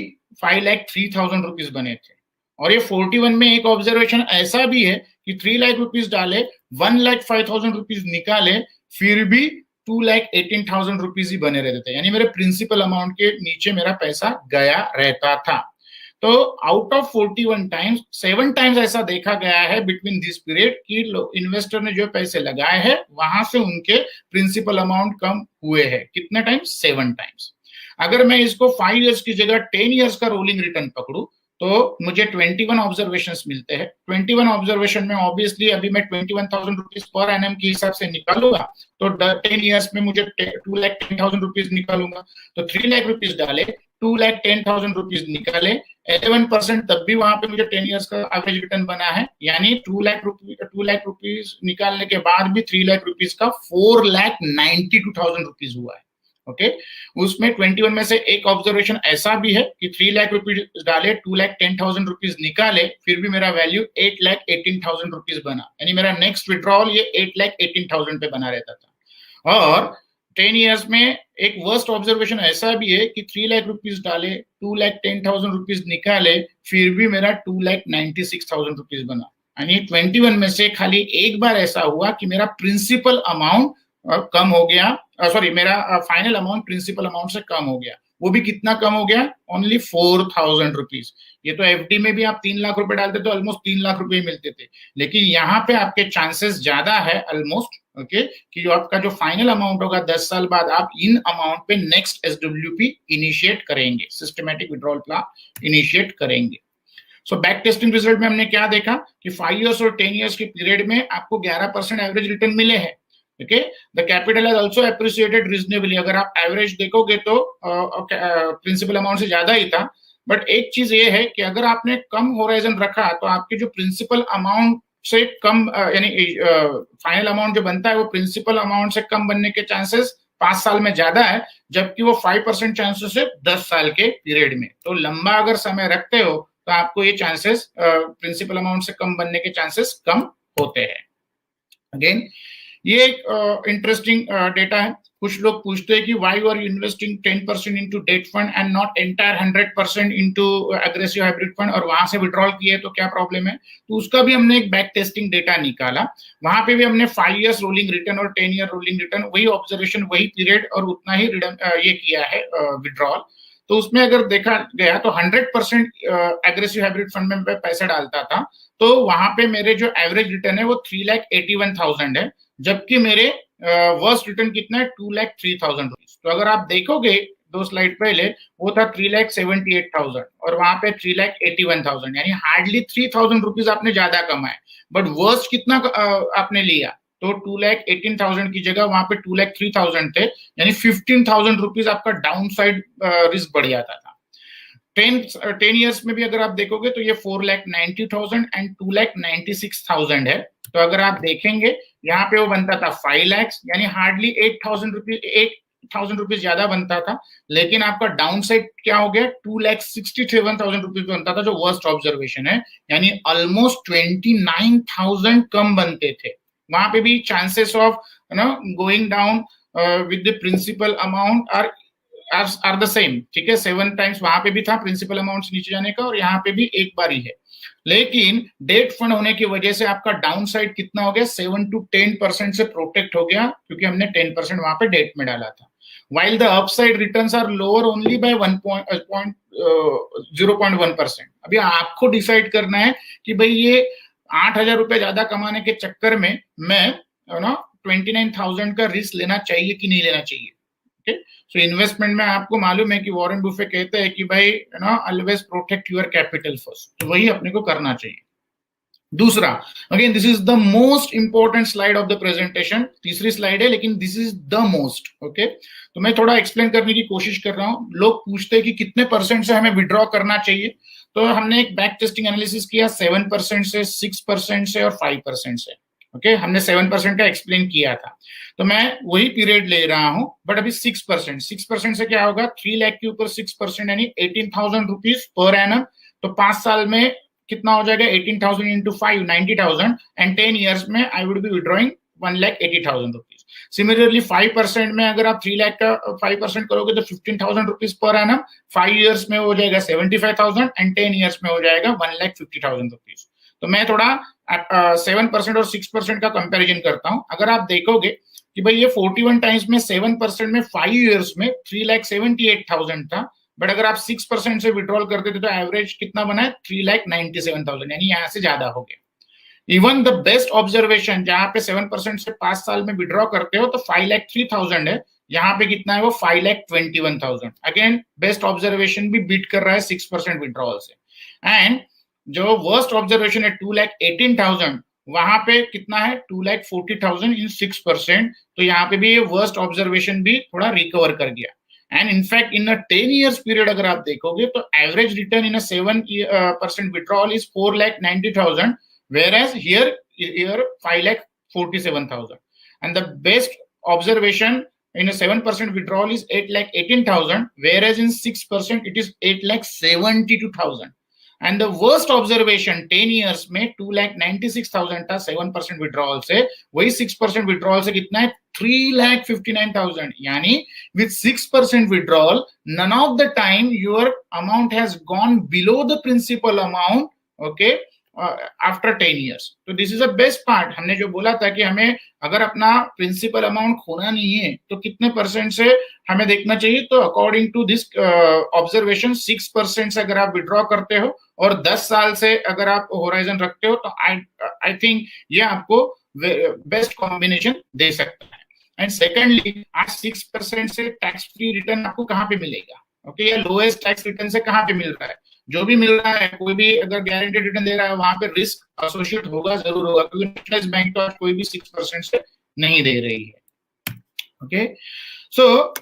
5,03,000 रुपीज बने थे। और ये 41 में एक ऑब्जर्वेशन ऐसा भी है कि 3 लाख रुपीज डाले, 1,05,000 रुपीज निकाले, फिर भी 2,18,000 रुपीज ही बने रहते थे, यानी मेरे प्रिंसिपल अमाउंट के नीचे मेरा पैसा गया रहता था। तो आउट ऑफ 41 टाइम्स 7 टाइम्स ऐसा देखा गया है बिटवीन दिस पीरियड कि इन्वेस्टर ने जो पैसे लगाए हैं वहां से उनके प्रिंसिपल अमाउंट कम हुए हैं। कितने टाइम्स, 7 टाइम्स। अगर मैं इसको 5 इयर्स की जगह 10 इयर्स का रोलिंग रिटर्न पकड़ू तो मुझे 21 ऑब्जर्वेशंस मिलते हैं। 21 ऑब्जर्वेशन में ऑब्वियसली अभी मैं 21,000 रुपीज पर एनम के हिसाब से निकालूंगा, तो 10 इयर्स में मुझे 2,10,000 रुपीज निकालूंगा। तो 3 लाख रुपीज डाले, 2,10,000 रुपीज निकाले, 11% तब भी वहां पे मुझे 10 इयर्स का एवरेज रिटर्न बना है, यानी 2 लाख रुपीज निकालने के बाद भी 3 लाख रुपीज का 4,92,000 रुपीज हुआ है। ओके, उसमें 21 में से एक ऑब्जर्वेशन ऐसा भी है कि 3 लाख रुपीज डाले, 2,10,000 रुपीज निकाले, फिर भी मेरा वैल्यू 8,18,000 रुपीज बना, यानी मेरा नेक्स्ट विड्रॉल ये 8,18,000 पे बना रहता था। और 10 इयर्स में एक वर्स्ट ऑब्जर्वेशन ऐसा भी है कि 3 लाख रुपीज डाले, 2,10,000 रुपीज निकाले, फिर भी मेरा 2,96,000 रुपीज बना, यानी 21 में से खाली एक बार ऐसा हुआ कि मेरा प्रिंसिपल अमाउंट कम हो गया, सॉरी मेरा फाइनल अमाउंट प्रिंसिपल अमाउंट से कम हो गया। वो भी कितना कम हो गया, ओनली 4,000 रुपीज। ये तो एफडी में भी आप 3 लाख रुपए डालते तो ऑलमोस्ट 3 लाख रुपए मिलते थे, लेकिन यहाँ पे आपके चांसेस ज्यादा है ऑलमोस्ट, ओके, कि जो आपका जो फाइनल अमाउंट होगा 10 साल बाद आप इन अमाउंट पे नेक्स्ट SWP इनिशिएट करेंगे, सिस्टमैटिक विड्रॉल प्लान इनिशिएट करेंगे। सो बैक टेस्टिंग रिजल्ट में हमने क्या देखा कि 5 इयर्स और 10 इयर्स के पीरियड में आपको 11% एवरेज रिटर्न मिले हैं। Okay, the capital has also appreciated reasonably. अगर आप एवरेज देखोगे तो प्रिंसिपल अमाउंट से ज्यादा ही था, बट एक चीज ये है कि अगर आपने कम होराइजन रखा तो आपके जो प्रिंसिपल अमाउंट से कम यानी फाइनल अमाउंट जो बनता है वो प्रिंसिपल अमाउंट से कम बनने के चांसेस 5 साल में ज्यादा है, जबकि वो 5% चांसेस है 10 साल के पीरियड में। तो लंबा अगर समय रखते हो तो आपको ये चांसेस प्रिंसिपल अमाउंट से कम बनने के चांसेस कम होते हैं। अगेन ये एक इंटरेस्टिंग डेटा है। कुछ लोग पूछते हैं कि why you are investing 10% into debt fund and not entire 100% into aggressive hybrid fund, और वहां से विड्रॉल किए तो क्या प्रॉब्लम है। तो उसका भी हमने एक बैक टेस्टिंग डेटा निकाला, वहां पे भी हमने 5 इयर्स रोलिंग रिटर्न और 10 ईयर रोलिंग रिटर्न, वही ऑब्जर्वेशन वही पीरियड और उतना ही ये किया है विड्रॉल। तो उसमें अगर देखा गया तो 100% एग्रेसिव हाइब्रिड फंड में पैसा डालता था, तो वहां पे मेरे जो एवरेज रिटर्न है वो 3,81,000 है, जबकि मेरे वर्स्ट रिटर्न कितना है 2,03,000 रुपीज। तो अगर आप देखोगे दो स्लाइड पहले वो था 3,78,000 और वहां पे 3,81,000, यानी हार्डली 3,000 रुपीज आपने ज्यादा कमाए। बट वर्स्ट कितना आपने लिया, तो 2,18,000 की जगह वहां पे 2,03,000 थे, यानी 15,000 रुपीज आपका डाउन साइड रिस्क बढ़ जाता था। 10 ईयर्स में भी अगर आप देखोगे तो ये 4,90,000 एंड 2,96,000 है। तो अगर आप देखेंगे यहाँ पे वो बनता था 5 लाख, यानी हार्डली 8,000 रुपीज ज्यादा बनता था, लेकिन आपका डाउन साइड क्या हो गया, 2,67,000 रुपीज बनता था, जो वर्स्ट ऑब्जर्वेशन है, यानी ऑलमोस्ट 29,000 कम बनते थे। वहां पे भी chances of going down with the principal amount are the same, ठीक है, 7 टाइम्स वहां पे भी था प्रिंसिपल अमाउंट नीचे जाने का, और यहाँ पे भी एक बार ही है। लेकिन डेट फंड होने की वजह से आपका डाउन साइड कितना हो गया, 7 to 10% से प्रोटेक्ट हो गया, क्योंकि हमने 10% वहां पे डेट में डाला था। while the upside returns are lower only by 0.1%। अभी आपको डिसाइड करना है कि भाई ये 8,000 रुपए ज्यादा कमाने के चक्कर में मैं 29,000 का रिस्क लेना चाहिए कि नहीं लेना चाहिए। सो इन्वेस्टमेंट में आपको मालूम है कि वॉरेन बुफे कहते हैं कि भाई always protect your capital first, तो वही अपने को करना चाहिए। दूसरा, again this is the most important slide of the presentation, तीसरी स्लाइड है लेकिन this is the most, okay. तो मैं थोड़ा एक्सप्लेन करने की कोशिश कर रहा हूं। लोग पूछते हैं कि कितने परसेंट से हमें विड्रॉ करना चाहिए, तो हमने एक बैक टेस्टिंग एनालिसिस किया 7% से, 6% से और 5% से, ओके। हमने 7% का एक्सप्लेन किया था, तो मैं वही पीरियड ले रहा हूं, बट अभी 6% से क्या होगा, 3 लाख के ऊपर 6% यानी 18,000 रुपीज पर एनम। तो 5 साल में कितना हो जाएगा, 18,000 इंटू 5 90,000, एंड 10 ईयर्स में I would be withdrawing 1,80,000 rupees. Similarly 5% में अगर आप 3 लाख का 5% करोगे तो 15,000 रुपीज पर एनम, 5 ईयर्स में हो जाएगा 75,000 एंड 10 ईयर्स में हो जाएगा 1,50,000 रुपीज। तो मैं थोड़ा 7% और 6% का कंपैरिजन करता हूं। अगर आप देखोगे कि भाई ये 41 टाइम्स में 7% में 5 ईयर्स में 3,78,000 था, बट अगर आप 6% से विड्रॉल करते थे तो एवरेज कितना बना है, 3,97,000, यानी यहां से ज्यादा हो गया। इवन द बेस्ट ऑब्जर्वेशन जहां पे 7% से 5 साल में विड्रॉ करते हो तो 5,03,000 है, यहाँ पे कितना है वो 5,21,000। अगेन बेस्ट ऑब्जर्वेशन भी बीट कर रहा है 6% विड्रॉल से। एंड जो वर्स्ट ऑब्जर्वेशन है 2,18,000, वहां पे कितना है 2,40,000 इन 6%, तो यहाँ पे भी ये वर्स्ट ऑब्जर्वेशन भी थोड़ा रिकवर कर गया। And in fact in a 10 years period अगर आप देखोगे तो average return in a 7% withdrawal is 4,90,000, whereas here 5,47,000, and the best observation in a 7% withdrawal is 8,18,000, whereas in 6% it is 8,72,000, and the worst observation 10 years में 2,96,000 था 7% withdrawal से, वही 6% withdrawal से कितना है 3,59,000, यानी with 6% withdrawal none of the time your amount has gone below the principal amount, okay, after 10 years। तो this is the best part. हमने जो बोला था कि हमें अगर अपना प्रिंसिपल अमाउंट खोना नहीं है तो कितने परसेंट से हमें देखना चाहिए, तो अकॉर्डिंग टू दिस ऑब्जर्वेशन 6% से अगर आप विड्रॉ करते हो और 10 साल से अगर आप होराइजन रखते हो तो आई थिंक ये आपको बेस्ट कॉम्बिनेशन दे सकता है। एंड सेकेंडली, आज 6% से टैक्स फ्री रिटर्न आपको कहाँ पे मिलेगा, ओके, या लोएस्ट टैक्स रिटर्न से कहाँ पे मिल रहा है, जो भी मिल रहा है, कोई भी अगर गारंटेड रिटर्न दे रहा है वहां पे रिस्क एसोसिएट होगा, जरूर होगा, क्योंकि नेशनलाइज्ड बैंक तो कोई भी 6% से नहीं दे रही है, ओके। सो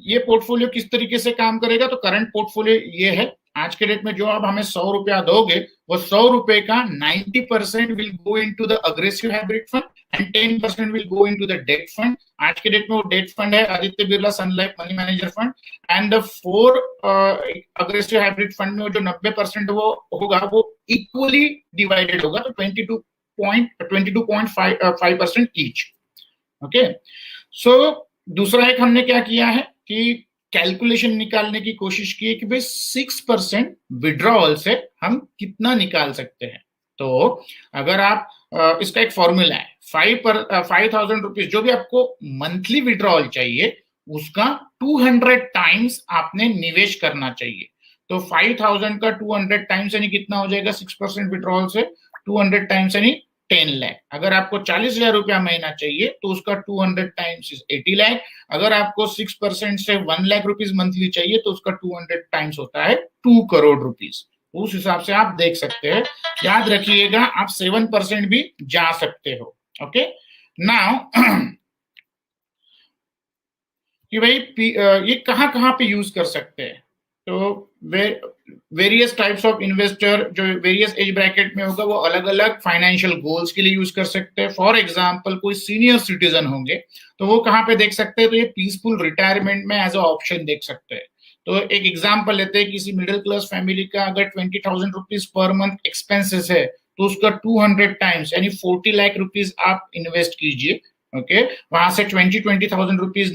ये पोर्टफोलियो किस तरीके से काम करेगा, तो करंट पोर्टफोलियो ये है। आज के डेट में जो आप हमें 100 रुपया दोगे, वो 100 रुपए का 90% will go into the aggressive hybrid fund and 10% will go into the debt fund. आज के डेट में वो डेट फंड है Aditya Birla sun life money manager fund, and the 4 aggressive hybrid fund में जो 90% वो होगा वो इक्वली डिवाइडेड होगा, तो 22.5% ईच, ओके। सो दूसरा एक हमने क्या किया है कि कैलकुलेशन निकालने की कोशिश की है कि भाई 6% विड्रॉल से हम कितना निकाल सकते हैं। तो अगर आप इसका एक फॉर्मूला है, 5,000 रुपीज जो भी आपको मंथली विड्रॉल चाहिए उसका 200 टाइम्स आपने निवेश करना चाहिए। तो 5,000 का 200 टाइम्स यानी कितना हो जाएगा, 6% विड्रॉल से 200 टाइम्स यानी 10 लाख। अगर आपको 40,000 रुपया महीना चाहिए तो उसका 200 टाइम्स इज 80 लाख। अगर आपको 6% से 1 लाख रुपीज मंथली चाहिए तो उसका 200 टाइम्स होता है 2 करोड़ रुपीज। उस हिसाब से आप देख सकते हैं। याद रखिएगा आप 7% भी जा सकते हो। ओके नाउ कि भाई ये कहां कहां पे यूज कर सकते हैं। तो वेरियस टाइप्स ऑफ इन्वेस्टर जो वेरियस एज ब्रैकेट में होगा वो अलग अलग फाइनेंशियल गोल्स के लिए यूज कर सकते हैं। फॉर एग्जांपल कोई सीनियर सिटीजन होंगे तो वो कहां पे देख सकते हैं, तो ये पीसफुल रिटायरमेंट में एज अ ऑप्शन देख सकते हैं। तो एक एग्जांपल लेते हैं, किसी मिडिल क्लास फैमिली का अगर 20,000 रुपीज पर मंथ एक्सपेंसेस है तो उसका 200 टाइम्स यानी 40 लाख रुपीज आप इन्वेस्ट कीजिए। ओके वहां से 20,000 रुपीज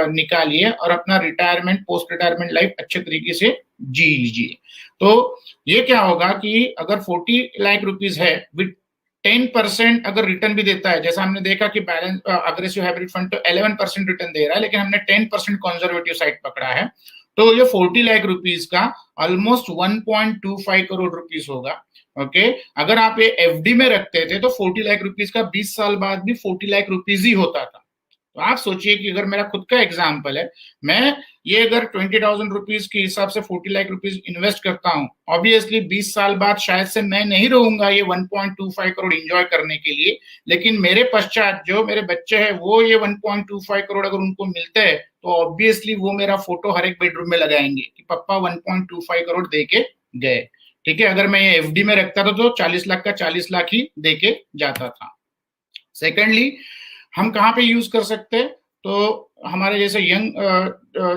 निकालिए और अपना रिटायरमेंट पोस्ट रिटायरमेंट लाइफ अच्छे तरीके से जी लीजिए। तो ये क्या होगा कि अगर 40 लाख रुपीज है विद 10% अगर रिटर्न भी देता है, जैसा हमने देखा कि बैलेंस अग्रेसिव हाइब्रिड फंड तो 11% रिटर्न दे रहा है, लेकिन हमने 10% कंजर्वेटिव साइड पकड़ा है, तो ये 40 लाख रुपीज का ऑलमोस्ट 1.25 करोड़ रुपीज होगा। ओके अगर आप ये एफडी में रखते थे तो 40 लाख रुपीज का 20 साल बाद भी 40 लाख रुपीज ही होता था। तो आप सोचिए कि अगर मेरा खुद का एग्जाम्पल है, मैं ये अगर 20,000 रुपीज के हिसाब से 40 लाख रुपीज इन्वेस्ट करता हूं, ऑब्वियसली 20 साल बाद शायद से मैं नहीं रहूंगा ये 1.25 करोड़ एंजॉय करने के लिए, लेकिन मेरे पश्चात जो मेरे बच्चे हैं वो ये 1.25 करोड़ अगर उनको मिलते हैं तो ऑब्वियसली वो मेरा फोटो हर एक बेडरूम में लगाएंगे कि पापा 1.25 करोड़ दे के गए। ठीक है, अगर मैं ये एफडी में रखता था तो 40 लाख का 40 लाख ही देके जाता था। सेकेंडली हम कहाँ पे यूज कर सकते हैं, तो हमारे जैसे यंग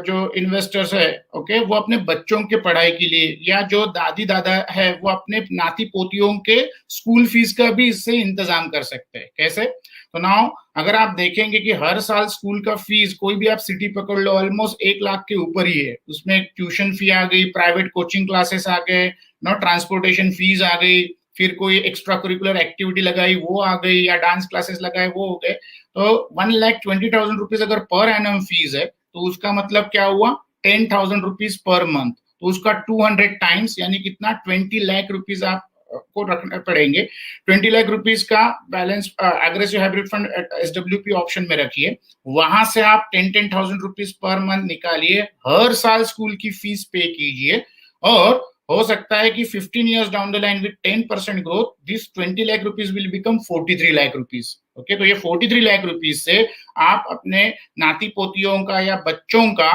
जो इन्वेस्टर्स है ओके वो अपने बच्चों के पढ़ाई के लिए, या जो दादी दादा है वो अपने नाती पोतियों के स्कूल फीस का भी इससे इंतजाम कर सकते हैं। कैसे, तो नाउ अगर आप देखेंगे कि हर साल स्कूल का फीस कोई भी आप सिटी पकड़ लो ऑलमोस्ट 1 लाख के ऊपर ही है। उसमें ट्यूशन फी आ गई, प्राइवेट कोचिंग क्लासेस आ गए, ट्रांसपोर्टेशन फीस आ गई, फिर कोई एक्स्ट्रा करिकुलर एक्टिविटी लगाई वो आ गई, या डांस क्लासेस लगाए वो हो गए। तो 1,20,000 रुपीज अगर पर एनम फीस है तो उसका मतलब क्या हुआ 10,000 रुपीज पर मंथ। तो उसका 200 टाइम्स यानी कितना 20 लाख रुपीज आप को रखना पड़ेंगे। 20 लाख रुपीज का balance aggressive hybrid fund SWP option में रखिए, वहां से आप 10,000 रुपीज पर मंथ निकालिए, हर साल स्कूल की फीस पे कीजिए, और हो सकता है कि 15 years down the line with 10% growth this 20 lakh rupees will become 43 lakh rupees. Okay तो ये 43 लाख रुपीज से आप अपने नाती पोतियों का या बच्चों का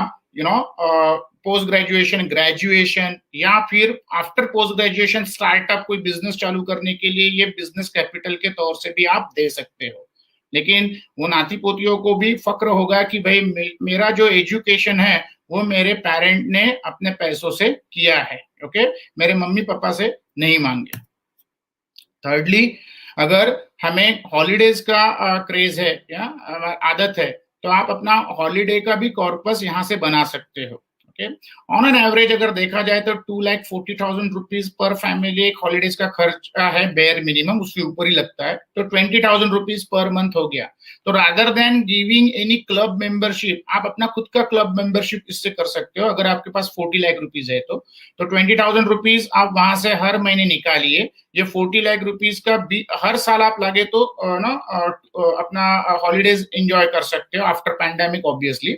पोस्ट ग्रेजुएशन, ग्रेजुएशन, या फिर आफ्टर पोस्ट ग्रेजुएशन स्टार्टअप कोई बिजनेस चालू करने के लिए ये बिजनेस कैपिटल के तौर से भी आप दे सकते हो। लेकिन वो नाती पोतियों को भी फक्र होगा कि भाई मेरा जो एजुकेशन है वो मेरे पेरेंट ने अपने पैसों से किया है। ओके मेरे मम्मी पापा से नहीं मांगे। थर्डली अगर हमें हॉलीडेज का क्रेज है या आदत है तो आप अपना हॉलीडे का भी कॉर्पस यहां से बना सकते हो। ऑन एन एवरेज अगर देखा जाए तो 2,40,000 रुपीज पर फैमिली एक हॉलीडेज का खर्चा है, बेयर मिनिमम उसके ऊपर ही लगता है, तो 20,000 रुपीज पर मंथ हो गया। तो rather than giving any club membership आप अपना खुद का क्लब मेंबरशिप इससे कर सकते हो। अगर आपके पास 40 लाख रुपीज है तो 20,000 रुपीज आप वहां से हर महीने निकालिए। ये 40 लाख रुपीज का हर साल आप लागे तो अपना हॉलीडेज एंजॉय कर सकते हो after pandemic obviously.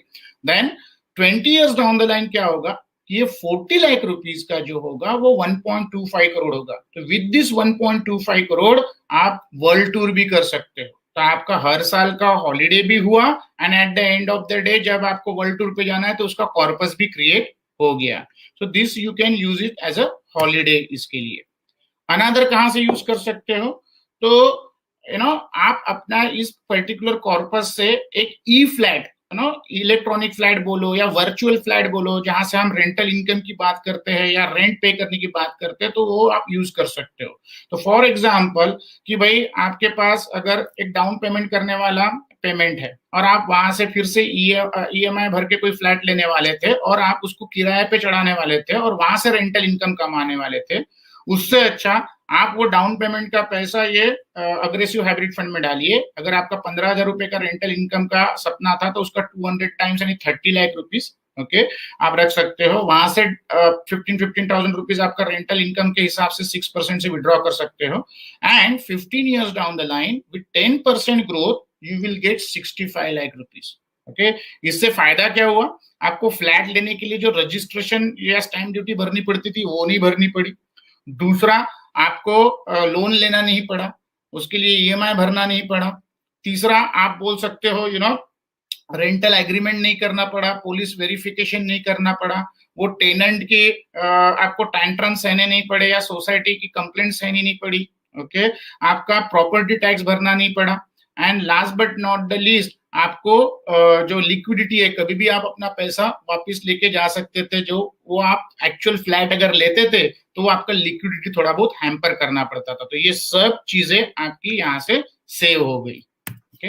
Then 20 years down the line क्या होगा, ये 40 लाख रुपीज का जो होगा वो 1.25 करोड़ होगा। तो विद दिस 1.25 करोड़ आप वर्ल्ड टूर भी कर सकते हो। तो आपका हर साल का हॉलीडे भी हुआ and eight the end of the day जब आपको वर्ल्ड टूर पे जाना है तो उसका कॉर्पस भी क्रिएट हो गया। So this you can use it as a holiday. इसके लिए अनदर कहां से यूज कर सकते हो, तो आप अपना इस पर्टिकुलर कॉर्पस से एक ई फ्लैट इलेक्ट्रॉनिक फ्लैट बोलो या वर्चुअल फ्लैट बोलो, जहां से हम रेंटल इनकम की बात करते हैं या रेंट पे करने की बात करते हैं, तो वो आप यूज कर सकते हो। तो फॉर एग्जांपल कि भाई आपके पास अगर एक डाउन पेमेंट करने वाला पेमेंट है और आप वहां से फिर से ईएमआई भर के कोई फ्लैट लेने वाले थे और आप उसको किराए पे चढ़ाने वाले थे और वहां से रेंटल इनकम कमाने वाले थे, उससे अच्छा आप वो डाउन पेमेंट का पैसा ये अग्रेसिव हाइब्रिड फंड में डालिए। अगर आपका 15,000 रुपए का रेंटल इनकम का सपना था तो उसका 200 टाइम्स यानी 30 लाख रुपीस ओके, आप रख सकते हो। वहां से 15,000 रुपीज आपका रेंटल इनकम के हिसाब से 6% से विड्रॉ कर सकते हो। And 15 years down the line with 10% growth you will get 65 lakh rupees. Okay, इससे फायदा क्या हुआ? आपको फ्लैट लेने के लिए जो रजिस्ट्रेशन या स्टैंप ड्यूटी भरनी पड़ती थी वो नहीं भरनी पड़ी। दूसरा, आपको लोन लेना नहीं पड़ा, उसके लिए ईएमआई भरना नहीं पड़ा। तीसरा, आप बोल सकते हो रेंटल एग्रीमेंट नहीं करना पड़ा, पुलिस वेरिफिकेशन नहीं करना पड़ा, वो टेनेंट के आपको टैंट्रम सहने नहीं पड़े या सोसाइटी की कंप्लेंट सहनी नहीं पड़ी। ओके, आपका प्रॉपर्टी टैक्स भरना नहीं पड़ा। And last but not the least, आपको जो लिक्विडिटी है, कभी भी आप अपना पैसा वापस लेके जा सकते थे। जो वो आप एक्चुअल फ्लैट अगर लेते थे तो वो आपका लिक्विडिटी थोड़ा बहुत हैम्पर करना पड़ता था। तो ये सब चीजें आपकी यहाँ से सेव हो गई। Okay,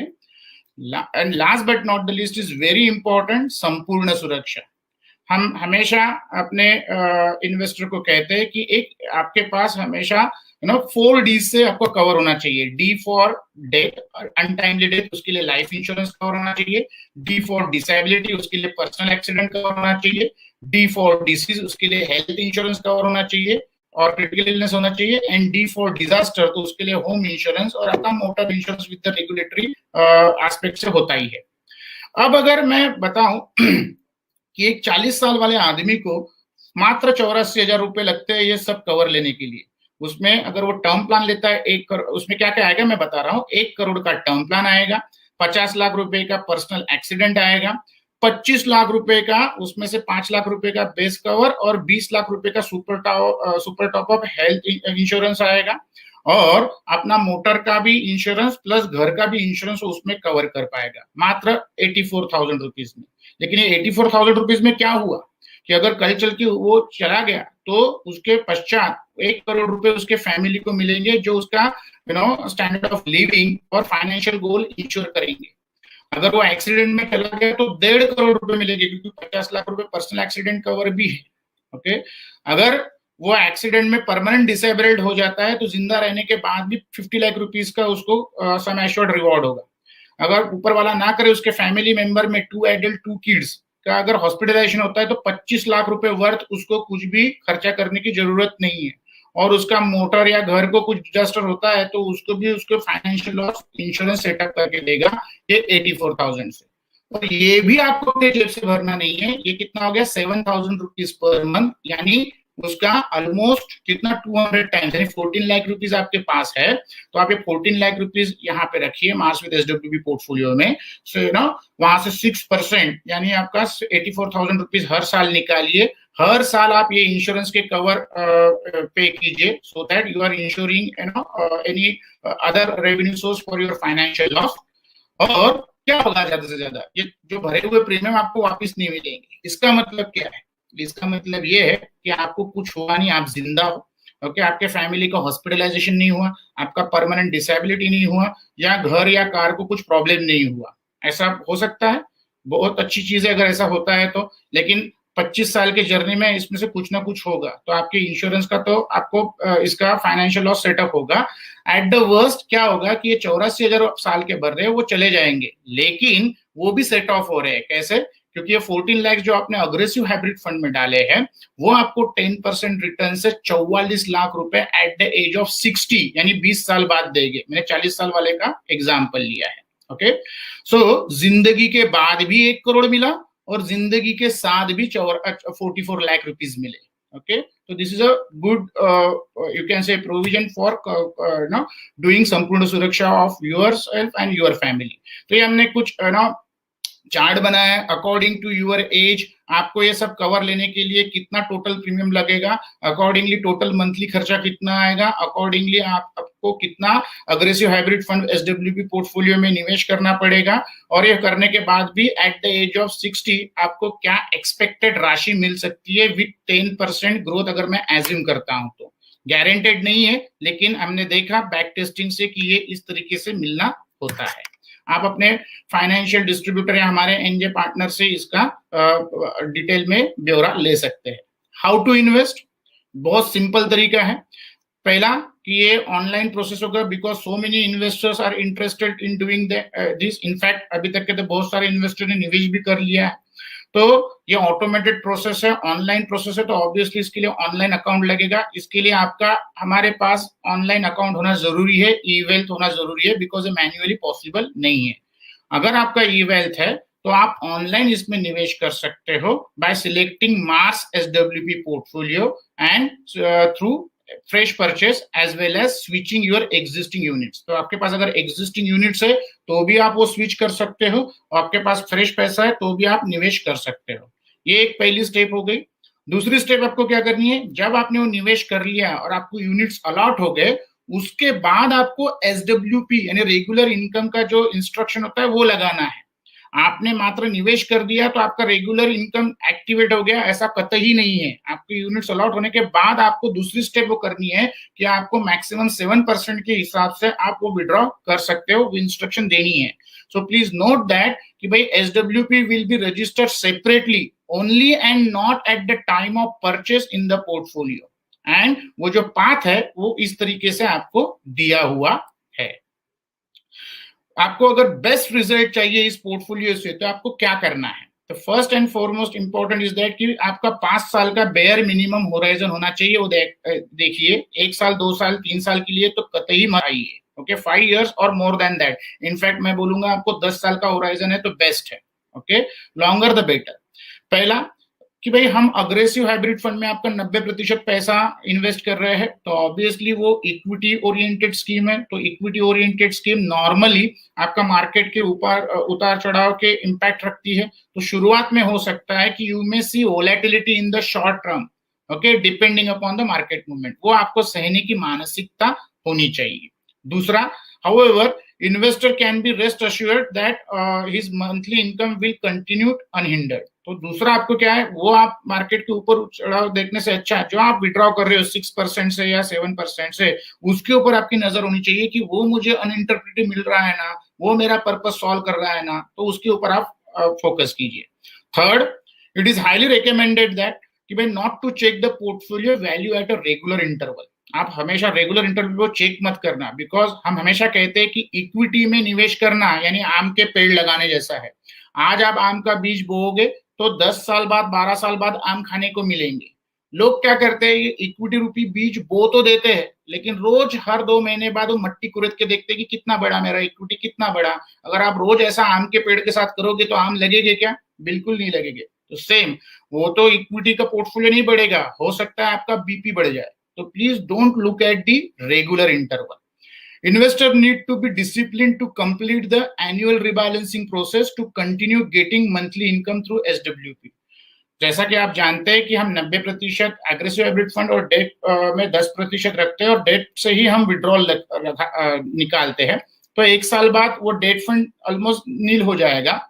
and last but not the list is very important, संपूर्ण सुरक्षा। हम हमेशा अपने इन्वेस्टर को कहते हैं कि एक आपके पास हमेशा 4 डी से आपको कवर होना चाहिए। D for death, untimely death, उसके लिए लाइफ इंश्योरेंस कवर होना चाहिए। डी फॉर डिसेबिलिटी, उसके लिए पर्सनल एक्सीडेंट कवर होना चाहिए। डी फॉर डिसीज, उसके लिए हेल्थ इंश्योरेंस कवर होना चाहिए और क्रिटिकल इलनेस होना चाहिए। एंड डी फॉर डिजास्टर, तो उसके लिए होम इंश्योरेंस और आपका motor insurance with the regulatory aspect से होता ही है। अब अगर मैं बताऊं कि एक 40 साल वाले आदमी को मात्र 84,000 रुपए लगते हैं ये सब कवर लेने के लिए। उसमें अगर वो टर्म प्लान लेता है 1 करोड़, उसमें क्या क्या आएगा मैं बता रहा हूँ। 1 करोड़ का टर्म प्लान आएगा, 50 लाख रुपए का पर्सनल एक्सीडेंट आएगा, 25 लाख रुपए का, उसमें से 5 लाख रुपए का बेस कवर और 20 लाख रुपए का super top up health insurance आएगा। और अपना मोटर का भी इंश्योरेंस प्लस घर का भी इंश्योरेंस उसमें कवर कर पाएगा मात्र 84,000 रुपीज में। लेकिन ये 84,000 रुपीज में क्या हुआ कि अगर कल चल के वो चला गया तो उसके पश्चात 1 करोड़ रुपए उसके फैमिली को मिलेंगे, जो उसका स्टैंडर्ड ऑफ लिविंग और फाइनेंशियल गोल इंश्योर करेंगे। अगर वो एक्सीडेंट में चला गया तो 1.5 करोड़ रुपए मिलेंगे, क्योंकि 50 लाख रुपए पर्सनल एक्सीडेंट कवर भी है। ओके, अगर वो एक्सीडेंट में परमानेंट डिसेबल्ड हो जाता है तो जिंदा रहने के बाद भी 50 लाख रुपीज का उसको सम एश्योर्ड रिवॉर्ड होगा। अगर ऊपर वाला ना करे, उसके फैमिली मेंबर में 2 एडल्ट 2 किड्स का अगर हॉस्पिटलाइजेशन होता है तो 25 लाख रुपए वर्थ उसको कुछ भी खर्चा करने की जरूरत नहीं है। और उसका मोटर या घर को कुछ डिजास्टर होता है तो उसको भी उसको फाइनेंशियल लॉस इंश्योरेंस सेटअप करके देगा ये 84,000 से। और ये भी आपको अपने जेब से भरना नहीं है। ये कितना हो गया? 7,000 रुपीज पर मंथ, यानी उसका ऑलमोस्ट कितना 200 टाइम्स, यानी 14 लाख रुपीज आपके पास है तो आप ये 14 लाख रुपीज यहाँ पे रखिए मार्स विद एसडब्ल्यूबी पोर्टफोलियो में। सो वहां से 6% यानी आपका 84,000 रुपीज हर साल निकालिए। हर साल आप ये इंश्योरेंस के कवर पे कीजिए, so that you are insuring any other revenue source for your financial loss. और क्या होगा, ज्यादा से ज्यादा ये जो भरे हुए प्रीमियम आपको वापस नहीं मिलेंगे। इसका मतलब क्या है? इसका मतलब ये है कि आपको कुछ हुआ नहीं, आप जिंदा हो। ओके, आपके फैमिली का हॉस्पिटलाइजेशन नहीं हुआ, आपका परमानेंट डिसेबिलिटी नहीं हुआ, या घर या कार को कुछ प्रॉब्लम नहीं हुआ। ऐसा हो सकता है, बहुत अच्छी चीज है अगर ऐसा होता है तो। लेकिन 25 साल के जर्नी में इसमें से कुछ ना कुछ होगा तो आपके इंश्योरेंस का तो आपको इसका फाइनेंशियल लॉस सेटअप होगा। एट द वर्स्ट क्या होगा कि ये 84,000 साल के भर रहे हैं वो चले जाएंगे, लेकिन वो भी सेट ऑफ हो रहे हैं। कैसे? क्योंकि ये 14 लाख जो आपने अग्रेसिव हाइब्रिड फंड में डाले हैं वो आपको 10% रिटर्न से 44 लाख रुपए एट द एज ऑफ 60 यानी 20 साल बाद देंगे। मैंने 40 साल वाले का एग्जाम्पल लिया है। ओके, सो जिंदगी के बाद भी 1 करोड़ मिला और जिंदगी के साथ भी 44 लाख रुपीज मिले। Okay, so this is a good you can say provision for doing संपूर्ण सुरक्षा of yourself and your family। तो ये हमने कुछ चार्ट बनाया है अकॉर्डिंग टू यूर एज। आपको ये सब कवर लेने के लिए कितना टोटल प्रीमियम लगेगा, अकॉर्डिंगली टोटल मंथली खर्चा कितना आएगा, अकॉर्डिंगली आपको कितना aggressive hybrid fund SWP portfolio में निवेश करना पड़ेगा, और ये करने के बाद भी एट द एज ऑफ 60 आपको क्या एक्सपेक्टेड राशि मिल सकती है विद 10% ग्रोथ, अगर मैं एज्यूम करता हूं तो। गारंटेड नहीं है, लेकिन हमने देखा बैक टेस्टिंग से कि ये इस तरीके से मिलना होता है। आप अपने फाइनेंशियल डिस्ट्रीब्यूटर या हमारे एनजे पार्टनर से इसका डिटेल में ब्यौरा ले सकते हैं। हाउ टू इन्वेस्ट, बहुत सिंपल तरीका है। पहला कि ये ऑनलाइन प्रोसेस होगा because so many investors are interested in doing this. In fact अभी तक के तो बहुत सारे इन्वेस्टर ने निवेश भी कर लिया है। तो ये ऑटोमेटेड प्रोसेस है, ऑनलाइन प्रोसेस है, तो ऑब्वियसली इसके लिए ऑनलाइन अकाउंट लगेगा। इसके लिए आपका हमारे पास ऑनलाइन अकाउंट होना जरूरी है, ई वेल्थ होना जरूरी है, बिकॉज ये मैन्युअली पॉसिबल नहीं है। अगर आपका ई वेल्थ है तो आप ऑनलाइन इसमें निवेश कर सकते हो by selecting Mars SWP portfolio and through fresh purchase as well as switching your existing units. तो आपके पास अगर एग्जिस्टिंग यूनिट्स है तो भी आप वो स्विच कर सकते हो, और आपके पास फ्रेश पैसा है तो भी आप निवेश कर सकते हो। ये एक पहली स्टेप हो गई। दूसरी स्टेप आपको क्या करनी है, जब आपने वो निवेश कर लिया और आपको यूनिट्स अलॉट हो गए, उसके बाद आपको एसडब्ल्यूपी यानी रेगुलर इनकम का जो इंस्ट्रक्शन होता है वो लगाना है। आपने मात्र निवेश कर दिया तो आपका रेगुलर इनकम एक्टिवेट हो गया, ऐसा कतई नहीं है। आपके यूनिट्स अलॉट होने के बाद आपको दूसरी स्टेप वो करनी है कि आपको मैक्सिमम 7% के हिसाब से आप वो विड्रॉ कर सकते हो, वो इंस्ट्रक्शन देनी है। सो प्लीज नोट दैट कि भाई SWP will be registered separately only and not at the time of purchase in the portfolio. And वो जो पाथ है वो इस तरीके से आपको दिया हुआ है। आपको अगर बेस्ट रिजल्ट चाहिए इस पोर्टफोलियो से तो आपको क्या करना है, तो first and foremost important is that कि आपका 5 साल का बेयर मिनिमम होराइजन होना चाहिए। वो देखिए 1 साल 2 साल 3 साल के लिए तो कतई मत आइए। ओके, 5 years और मोर देन दैट। इनफैक्ट मैं बोलूंगा आपको 10 साल का होराइजन है तो बेस्ट है। Okay, longer the better. पहला कि भाई हम अग्रेसिव हाइब्रिड फंड में आपका 90% पैसा इन्वेस्ट कर रहे हैं, तो ऑब्वियसली वो इक्विटी ओरिएंटेड स्कीम है। तो इक्विटी ओरिएंटेड स्कीम नॉर्मली आपका मार्केट के ऊपर उतार चढ़ाव के इम्पैक्ट रखती है। तो शुरुआत में हो सकता है कि you may see volatility in the short term, okay, depending upon the market movement. वो आपको सहने की मानसिकता होनी चाहिए। दूसरा, however, investor can be rest assured that his monthly income will continue unhindered। तो दूसरा आपको क्या है, वो आप मार्केट के ऊपर चढ़ाव देखने से अच्छा है जो आप विड्रॉ कर रहे हो 6% से या 7% से, उसके ऊपर आपकी नजर होनी चाहिए कि वो मुझे अनइंटरप्रेटेड मिल रहा है ना, वो मेरा पर्पस सॉल्व कर रहा है ना, तो उसके ऊपर आप फोकस कीजिए। Third, it is highly recommended that कि भाई not to check the portfolio value at a regular interval. आप हमेशा रेगुलर इंटरवल को चेक मत करना, बिकॉज हम हमेशा कहते हैं कि इक्विटी में निवेश करना यानी आम के पेड़ लगाने जैसा है। आज आप आम का बीज बोओगे तो 10 साल बाद 12 साल बाद आम खाने को मिलेंगे। लोग क्या करते हैं, ये इक्विटी रूपी बीज बो तो देते हैं, लेकिन रोज हर 2 महीने बाद वो मट्टी कुरेद के देखते हैं कि कितना बड़ा मेरा इक्विटी, कितना बड़ा। अगर आप रोज ऐसा आम के पेड़ के साथ करोगे तो आम लगेंगे क्या? बिल्कुल नहीं लगेंगे। तो सेम, वो तो इक्विटी का पोर्टफोलियो नहीं बढ़ेगा, हो सकता है आपका बीपी बढ़ जाए। So please don't look at the regular interval. Investor need to be disciplined to complete the annual rebalancing process to continue getting monthly income through SWP। जैसा कि आप जानते हैं कि हम 90% एग्रेसिव हाइब्रिड फंड और डेट में 10% रखते हैं, और डेट से ही हम विड्रॉल निकालते हैं। तो 1 साल बाद वो डेट फंड ऑलमोस्ट नील हो जाएगा।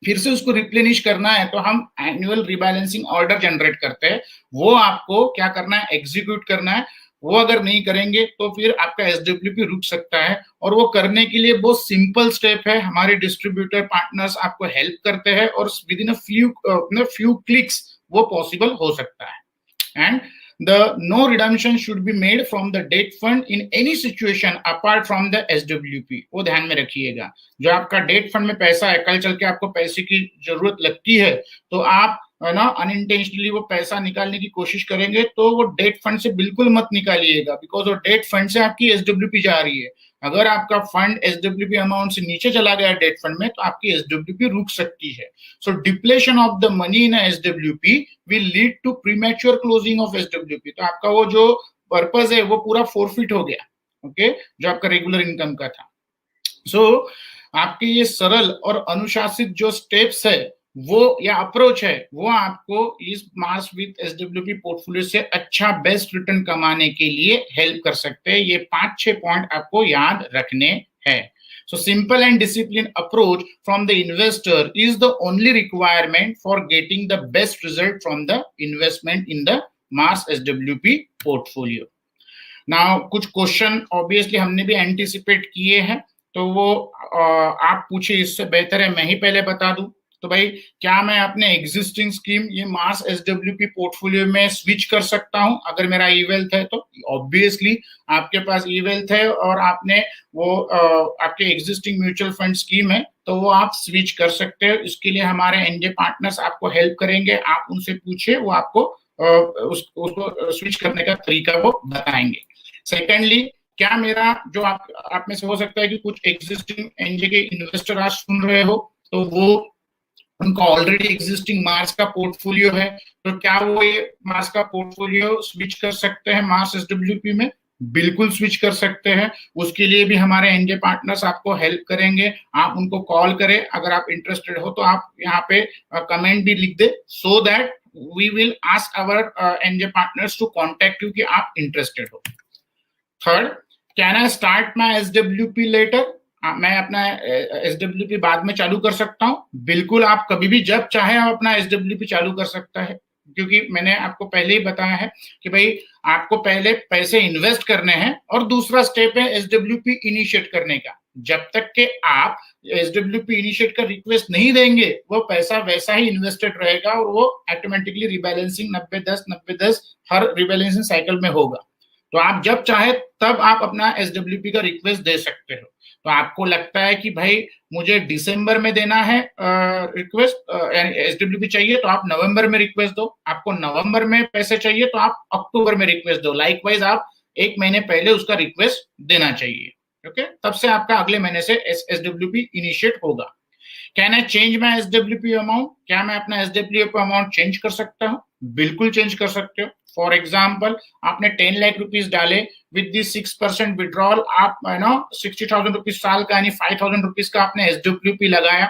फिर से उसको रिप्लेनिश करना है तो हम एनुअल रिबैलेंसिंग ऑर्डर जनरेट करते हैं। वो आपको क्या करना है, एग्जीक्यूट करना है। वो अगर नहीं करेंगे तो फिर आपका एसडब्ल्यूपी रुक सकता है, और वो करने के लिए बहुत सिंपल स्टेप है। हमारे डिस्ट्रीब्यूटर पार्टनर्स आपको हेल्प करते हैं, और with in a few clicks वो पॉसिबल हो सकता है। And the no redemption should be made from the debt fund in any situation apart from the SWP। वो ध्यान में रखिएगा। जो आपका डेट फंड में पैसा है, कल चल के आपको पैसे की जरूरत लगती है तो आप ना अनइंटेंशनली वो पैसा निकालने की कोशिश करेंगे तो वो डेट फंड से बिल्कुल मत निकालिएगा, बिकॉज वो डेट फंड से आपकी एसडब्ल्यूपी जा रही है। अगर आपका फंड एसडब्ल्यूपी अमाउंट से नीचे चला गया डेट फंड में तो आपकी एसडब्ल्यूपी रुक सकती है। So depletion of the money in SWP will lead to premature closing of SWP. तो आपका वो जो पर्पस है वो पूरा फोरफिट हो गया, ओके, जो आपका रेगुलर इनकम का था। सो आपके ये सरल और अनुशासित जो स्टेप्स है वो या अप्रोच है वो आपको इस मार्स विद एसडब्ल्यूपी पोर्टफोलियो से अच्छा बेस्ट रिटर्न कमाने के लिए हेल्प कर सकते हैं। ये 5-6 पॉइंट आपको याद रखने हैं। So simple and disciplined approach from the investor is the only requirement for getting the best result from the investment in the Mars SWP portfolio। Now कुछ क्वेश्चन ऑब्वियसली हमने भी एंटिसिपेट किए हैं, तो वो आप पूछे, इससे बेहतर है मैं ही पहले बता दूं। तो भाई क्या मैं अपने एग्जिस्टिंग स्कीम ये मार्स एसडब्ल्यूपी पोर्टफोलियो में स्विच कर सकता हूं अगर मेरा ई वेल्थ है? तो ऑब्वियसली आपके पास ई वेल्थ है और आपने वो आपके एग्जिस्टिंग म्यूचुअल फंड स्कीम है तो वो आप स्विच कर सकते हो। इसके लिए हमारे एनजे पार्टनर्स आपको हेल्प करेंगे, आप उनसे पूछिए, वो आपको उसको स्विच करने का तरीका वो बताएंगे। सेकेंडली, क्या मेरा जो आप में से हो सकता है कि कुछ एग्जिस्टिंग एनजे के इन्वेस्टर आज सुन रहे हो, तो वो उनका ऑलरेडी एग्जिस्टिंग मार्स का पोर्टफोलियो है, तो क्या वो ये मार्स का पोर्टफोलियो स्विच कर सकते हैं मार्स एसडब्ल्यूपी में? बिल्कुल स्विच कर सकते हैं। उसके लिए भी हमारे एनजे पार्टनर्स आपको हेल्प करेंगे। आप उनको कॉल करें, अगर आप इंटरेस्टेड हो तो आप यहाँ पे कमेंट भी लिख दे, so that we will ask our NJ partners to contact you कि आप इंटरेस्टेड हो। Third, can I start my SWP later? मैं अपना एसडब्ल्यूपी बाद में चालू कर सकता हूं। बिल्कुल, आप कभी भी जब चाहे आप अपना एसडब्ल्यूपी चालू कर सकता है, क्योंकि मैंने आपको पहले ही बताया है कि भाई आपको पहले पैसे इन्वेस्ट करने हैं और दूसरा स्टेप है एसडब्ल्यूपी इनिशिएट करने का। जब तक के आप एसडब्ल्यूपी इनिशिएट का रिक्वेस्ट नहीं देंगे, वो पैसा वैसा ही इन्वेस्टेड रहेगा और वो ऑटोमेटिकली रिबैलेंसिंग 90-10 हर रिबैलेंसिंग साइकिल में होगा। तो आप जब चाहे तब आप अपना एसडब्ल्यूपी का रिक्वेस्ट दे सकते हो। तो आपको लगता है कि भाई मुझे दिसंबर में देना है रिक्वेस्ट एसडब्ल्यूपी चाहिए, तो आप नवंबर में रिक्वेस्ट दो। आपको नवंबर में पैसे चाहिए तो आप अक्टूबर में रिक्वेस्ट दो। लाइकवाइज आप 1 महीने पहले उसका रिक्वेस्ट देना चाहिए। ओके, तब से आपका अगले महीने से एसडब्ल्यूपी इनिशिएट होगा। Can I change my SWP amount? क्या मैं अपना एसडब्ल्यूपी अमाउंट चेंज कर सकता हूँ? बिल्कुल चेंज कर सकते हो। फॉर एग्जाम्पल, आपने 10 लाख रुपीज डाले, विद दी 6% विड्रॉल आप 60,000 रुपीज साल का यानी 5,000 रुपीज का आपने एसडब्ल्यूपी लगाया।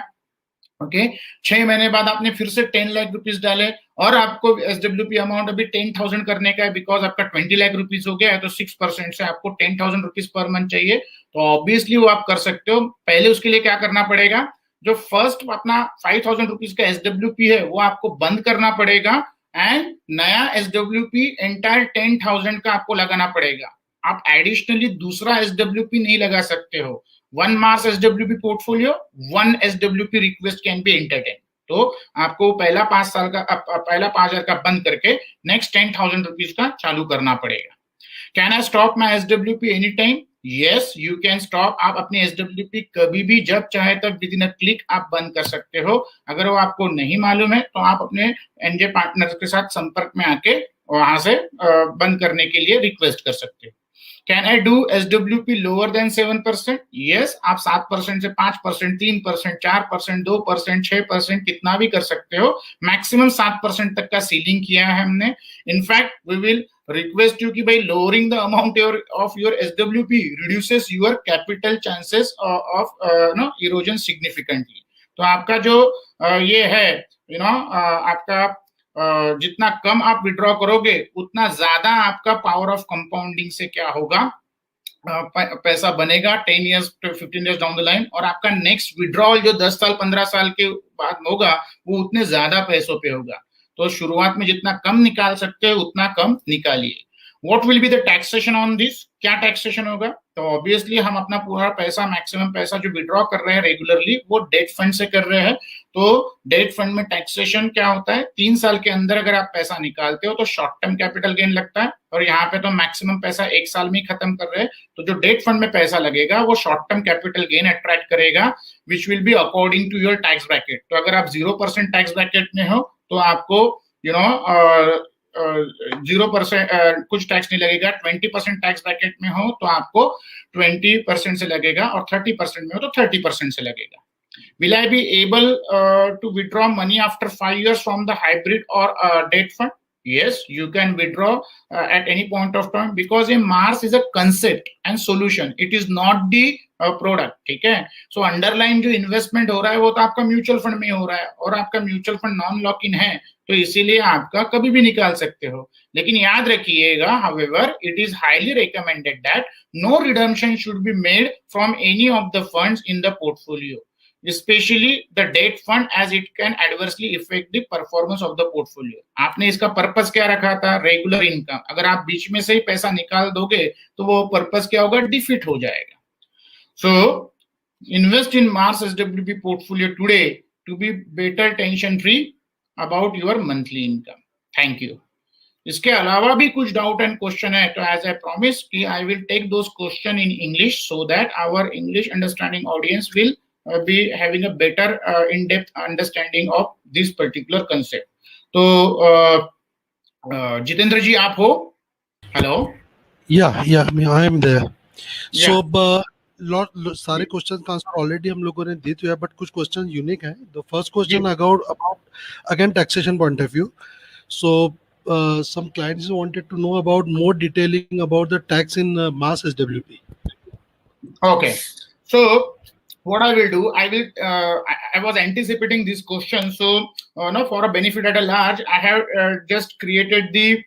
ओके, 6 महीने बाद आपने फिर से 10 लाख रुपीज डाले और आपको एसडब्ल्यूपी अमाउंट अभी 10,000 करने का है, बिकॉज आपका 20 लाख रुपीज हो गया है, तो 6% से आपको 10,000 रुपीज पर मंथ चाहिए। तो ऑब्वियसली वो आप कर सकते हो। पहले उसके लिए क्या करना पड़ेगा, जो फर्स्ट अपना 5,000 रुपीज का एसडब्ल्यूपी है वो आपको बंद करना पड़ेगा एंड नया एसडब्ल्यूपी एंटायर 10,000 का आपको लगाना पड़ेगा। आप एडिशनली दूसरा एसडब्ल्यूपी नहीं लगा सकते हो। One Mars SWP portfolio, one SWP request can be entertain. तो आपको पहला 5,000 का बंद करके नेक्स्ट 10,000 रुपीज का चालू करना पड़ेगा। Can I stop my SWP any time? Yes, you can stop. आप अपनी एसडब्ल्यूपी कभी भी जब चाहे तब विद इन अ क्लिक आप बंद कर सकते हो। अगर वो आपको नहीं मालूम है तो आप अपने एनजे पार्टनर के साथ संपर्क में आके वहां से बंद करने के लिए रिक्वेस्ट कर सकते हो। Can I do SWP lower than 7%? Yes, आप 7% से 5%, 3%, 4%, 2%, 6% कितना भी कर सकते हो। मैक्सिमम 7% तक का सीलिंग किया है हमने। In fact we will request you कि भाई lowering the amount of your SWP reduces your capital chances of erosion significantly। तो आपका जो ये है आपका जितना कम आप विड्रॉ करोगे उतना ज्यादा आपका पावर ऑफ कंपाउंडिंग से क्या होगा, पैसा बनेगा 10 years to 15 years down the line, और आपका नेक्स्ट विड्रॉल जो 10 साल 15 साल के बाद होगा वो उतने ज्यादा पैसों पे होगा। तो शुरुआत में जितना कम निकाल सकते हो उतना कम निकालिए। What will be the taxation on this? क्या टैक्सेशन होगा? तो ऑब्वियसली हम अपना पूरा पैसा, मैक्सिमम पैसा जो विड्रॉ कर रहे हैं रेगुलरली वो डेट फंड से कर रहे हैं। तो डेट फंड में टैक्सेशन क्या होता है, 3 साल के अंदर अगर आप पैसा निकालते हो तो शॉर्ट टर्म कैपिटल गेन लगता है, और यहाँ पे तो मैक्सिमम पैसा 1 साल में ही खत्म कर रहे हैं। तो जो डेट फंड में पैसा लगेगा वो short term capital gain attract करेगा, which will be according to your tax bracket. तो अगर आप 0% टैक्स ब्रैकेट में हो तो आपको 0% कुछ टैक्स नहीं लगेगा। 20% टैक्स ब्रैकेट में हो तो आपको 20% से लगेगा, और 30% में हो तो 30% से लगेगा। Will I be able to withdraw money after 5 years from the hybrid or debt fund? Yes, you can withdraw at any point of time, because a Mars is a concept and solution. It is not the product. ठीक है। So underline जो investment हो रहा है वो तो आपका mutual fund में हो रहा है, और आपका mutual fund non lock in है, तो इसीलिए आपका कभी भी निकाल सकते हो। लेकिन याद रखिएगा, however, it is highly recommended that no redemption should be made from any of the funds in the portfolio, especially the debt fund, as it can adversely affect the performance of the portfolio। आपने इसका purpose क्या रखा था? Regular income. अगर आप बीच में से ही पैसा निकाल दोगे तो वो पर्पस क्या होगा? डिफीट हो जाएगा। So invest in Mars SWP portfolio today to be better tension free about your monthly income. Thank you. इसके अलावा भी कुछ डाउट एंड क्वेश्चन है तो एज आई प्रॉमिस कि I will take those question in English so that our English understanding audience will be having a better in-depth understanding of this particular concept. तो जितेंद्र जी आप हो? Hello? Yeah, I am there. So, सारे question का answer already हम लोगों ने दे दिया है, बट कुछ क्वेश्चन यूनिक है. The first question about again taxation point of view. So, some clients wanted to know about more detailing about the tax in mass SWP. Okay, so what I will do, I was anticipating this question. So, no, for a benefit at a large, I have just created the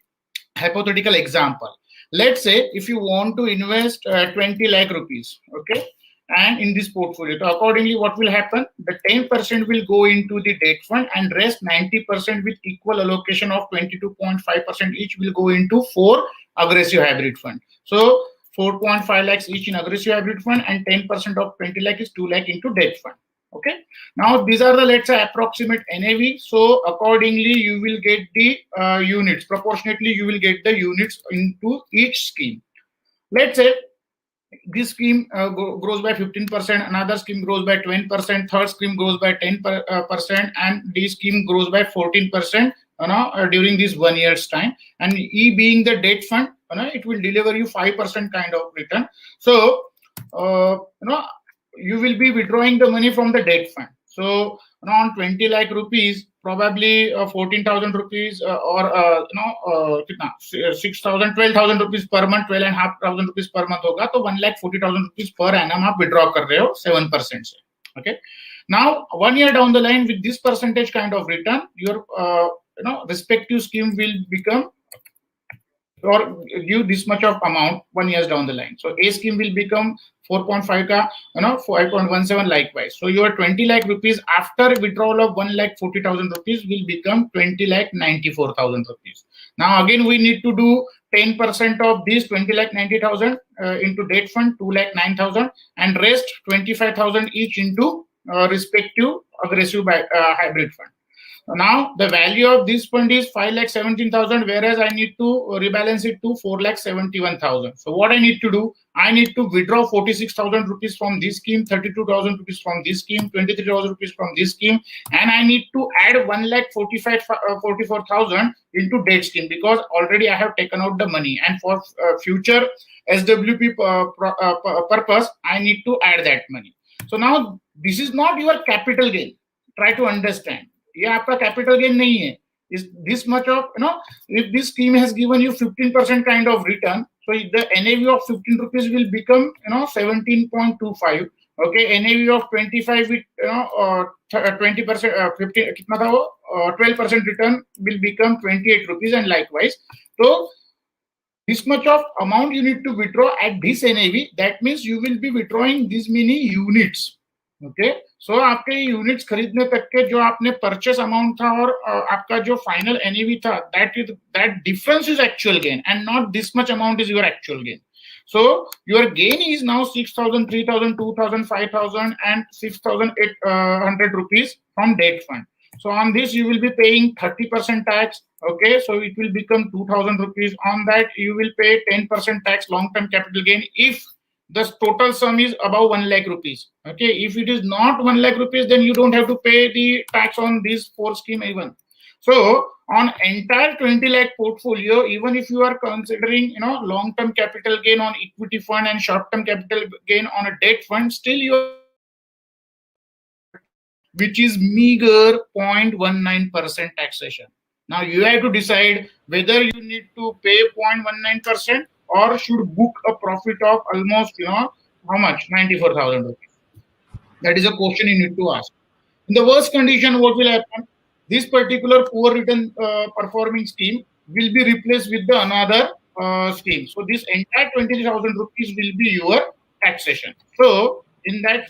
hypothetical example. Let's say if you want to invest 20 lakh rupees, okay, and in this portfolio, so accordingly, what will happen? The 10% will go into the debt fund, and rest 90% with equal allocation of 22.5% each will go into 4 aggressive hybrid fund. So 4.5 lakhs each in aggressive hybrid fund, and 10% of 20 lakh is 2 lakh into debt fund. Okay. Now these are the, let's say, approximate NAV. So accordingly, you will get the units. Proportionately, you will get the units into each scheme. Let's say this scheme grows by 15%, another scheme grows by 20%, third scheme grows by 10%, and this scheme grows by 14%. During this 1 year's time, and E being the debt fund, it will deliver you 5% kind of return. So, you will be withdrawing the money from the debt fund. So, on 20 lakh rupees, probably 14,000 rupees or 6,000, 12,000 rupees per month, 12,500 rupees per month होगा, तो 1,40,000 rupees per annum आप withdraw कर रहे हो 7% से. Okay. Now, 1 year down the line, with this percentage kind of return, your respective scheme will become or give this much of amount 1 year down the line. So A scheme will become 4.5 ka, 5.17 likewise. So your 20 lakh rupees after withdrawal of 1,40,000 rupees will become 20,94,000 rupees. Now again we need to do 10% of this 20,90,000 into debt fund, 2,09,000, and rest 25,000 each into respective aggressive hybrid fund. Now the value of this fund is 5,17,000, whereas I need to rebalance it to 4,71,000. So what I need to do, I need to withdraw 46,000 rupees from this scheme, 32,000 rupees from this scheme, 23,000 rupees from this scheme, and I need to add 1,44,000 into debt scheme, because already I have taken out the money, and for future SWP purpose, I need to add that money. So now this is not your capital gain. Try to understand. ये आपका capital gain नहीं है. Is this much of, if this scheme has given you 15% kind of return, so the NAV of 15 rupees will become 17.25. Okay, NAV of 25 with 20% 15 कितना था वो 12% return will become 28 rupees, and likewise. So this much of amount you need to withdraw at this NAV. That means you will be withdrawing this many units. Okay, so आपके units खरीदने तक के जो आपने purchase amount था और आपका जो फाइनल एनएवी था, that difference is actual gain, and not this much amount is your actual gain. So your gain is now 6,000, 3,000, 2,000, 5,000, and 6,800 rupees from debt fund. So on this you will be paying 30% tax. Okay, so it will become 2,000 rupees. On that you will pay 10% tax, long-term capital gain, if the total sum is above 1 lakh rupees. Okay, if it is not 1 lakh rupees, then you don't have to pay the tax on this 4 scheme even. So on entire 20 lakh portfolio, even if you are considering long-term capital gain on equity fund and short-term capital gain on a debt fund, still you, which is meager 0.19% taxation. Now you have to decide whether you need to pay 0.19% or should book a profit of almost, how much? 94,000 rupees. That is a question you need to ask. In the worst condition, what will happen? This particular poor return performing scheme will be replaced with the another scheme. So this entire 20,000 rupees will be your taxation. So in that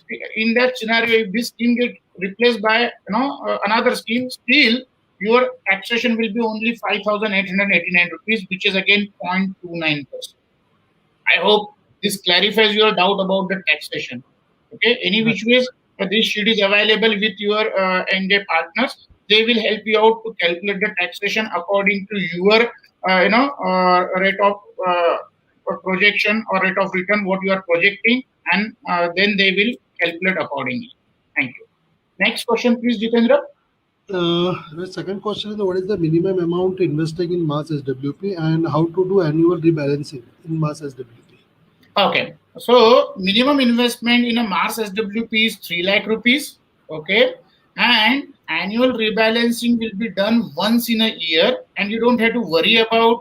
scenario, if this scheme gets replaced by another scheme, still your taxation will be only 5,889 rupees, which is again 0.29%. I hope this clarifies your doubt about the taxation. Okay, any which ways, this sheet is available with your NJ partners. They will help you out to calculate the taxation according to your rate of projection or rate of return what you are projecting, and then they will calculate accordingly. Thank you. Next question, please, Jitendra. The second question is, what is the minimum amount investing in Mars SWP and how to do annual rebalancing in Mars SWP? Okay, so minimum investment in a Mars SWP is 3 lakh rupees. Okay, and annual rebalancing will be done once in a year, and you don't have to worry about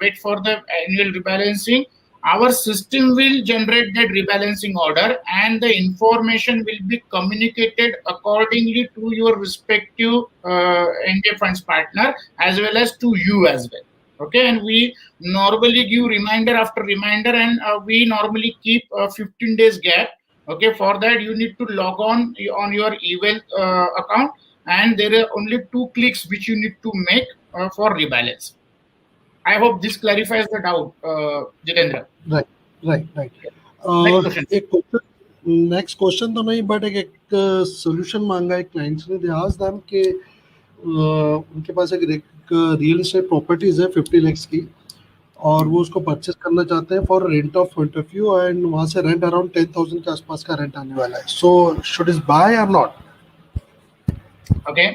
wait for the annual rebalancing. Our system will generate that rebalancing order, and the information will be communicated accordingly to your respective NJ funds partner as well as to you as well. Okay, and we normally give reminder after reminder, and we normally keep 15 days gap. Okay, for that you need to log on your eWealth account, and there are only 2 clicks which you need to make for rebalance. I hope this clarifies the doubt, Jitendra. Right. Next question तो नहीं, but एक solution मांगा है clients ने. They asked them कि उनके पास एक real estate properties है 50 lakhs की, और वो उसको परचेस करना चाहते हैं for rent of point of view, and वहाँ से रेंट अराउंड 10,000 के आसपास का रेंट आने वाला है. सो शुड इज बाय और not? Okay,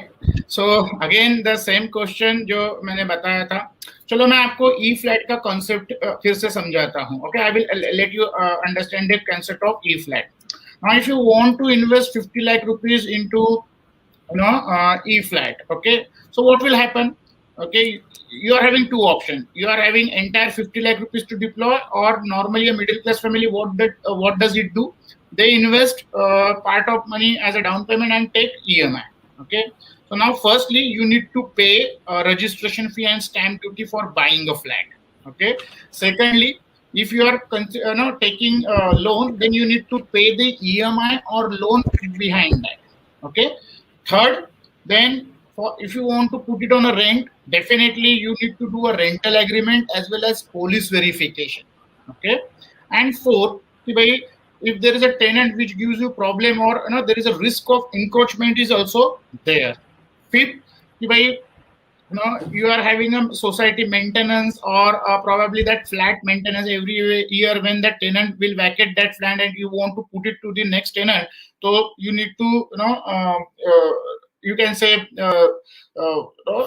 so again the same question जो मैंने बताया था. चलो मैं आपको ई फ्लैट का कॉन्सेप्ट फिर से समझाता हूँ. Okay, I will let you understand the concept of E flat. Now if you want to invest 50 lakh rupees into E flat, okay, so what will happen? Okay, you are having 2 options. You are having entire 50 lakh rupees to deploy, or normally a middle class family, what does it do? They invest part of money as a down payment and take EMI. Okay, so now firstly you need to pay registration fee and stamp duty for buying a flat. Okay, secondly, if you are taking a loan, then you need to pay the EMI or loan behind that. Okay, third, then if you want to put it on a rent, definitely you need to do a rental agreement as well as police verification. Okay, and fourth, if there is a tenant which gives you problem, or there is a risk of encroachment is also there. Fifth, you are having a society maintenance, or probably that flat maintenance every year when the tenant will vacate that flat and you want to put it to the next tenant. So you need to you can say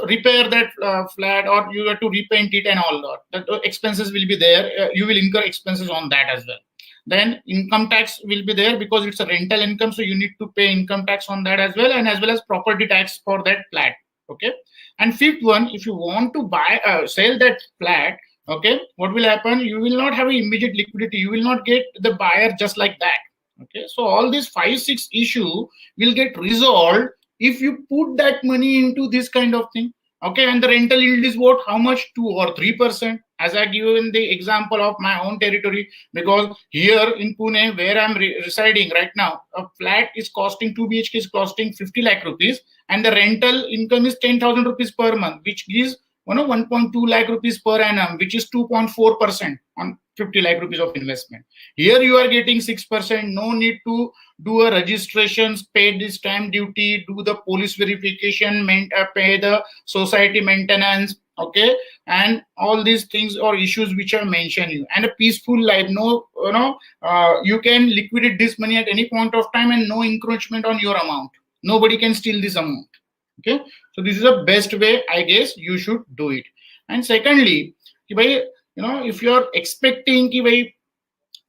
repair that flat, or you have to repaint it and all that. The expenses will be there. You will incur expenses on that as well. Then income tax will be there because it's a rental income, so you need to pay income tax on that as well, and as well as property tax for that flat. Okay, and fifth one, if you want to sell that flat, okay, what will happen? You will not have immediate liquidity. You will not get the buyer just like that. Okay, so all these 5-6 issue will get resolved if you put that money into this kind of thing. Okay, and the rental yield is what? How much? 2 or 3%. As I give in the example of my own territory, because here in Pune, where I'm residing right now, a flat is costing 2 BHK is costing 50 lakh rupees, and the rental income is 10,000 rupees per month, which gives 1.2 lakh rupees per annum, which is 2.4% on 50 lakh rupees of investment. Here you are getting 6%. No need to do a registrations, pay the stamp duty, do the police verification, pay the society maintenance. Okay, and all these things or issues which I mentioned you, and a peaceful life. You can liquidate this money at any point of time, and no encroachment on your amount. Nobody can steal this amount. Okay, so this is the best way, I guess, you should do it. And secondly, if you are expecting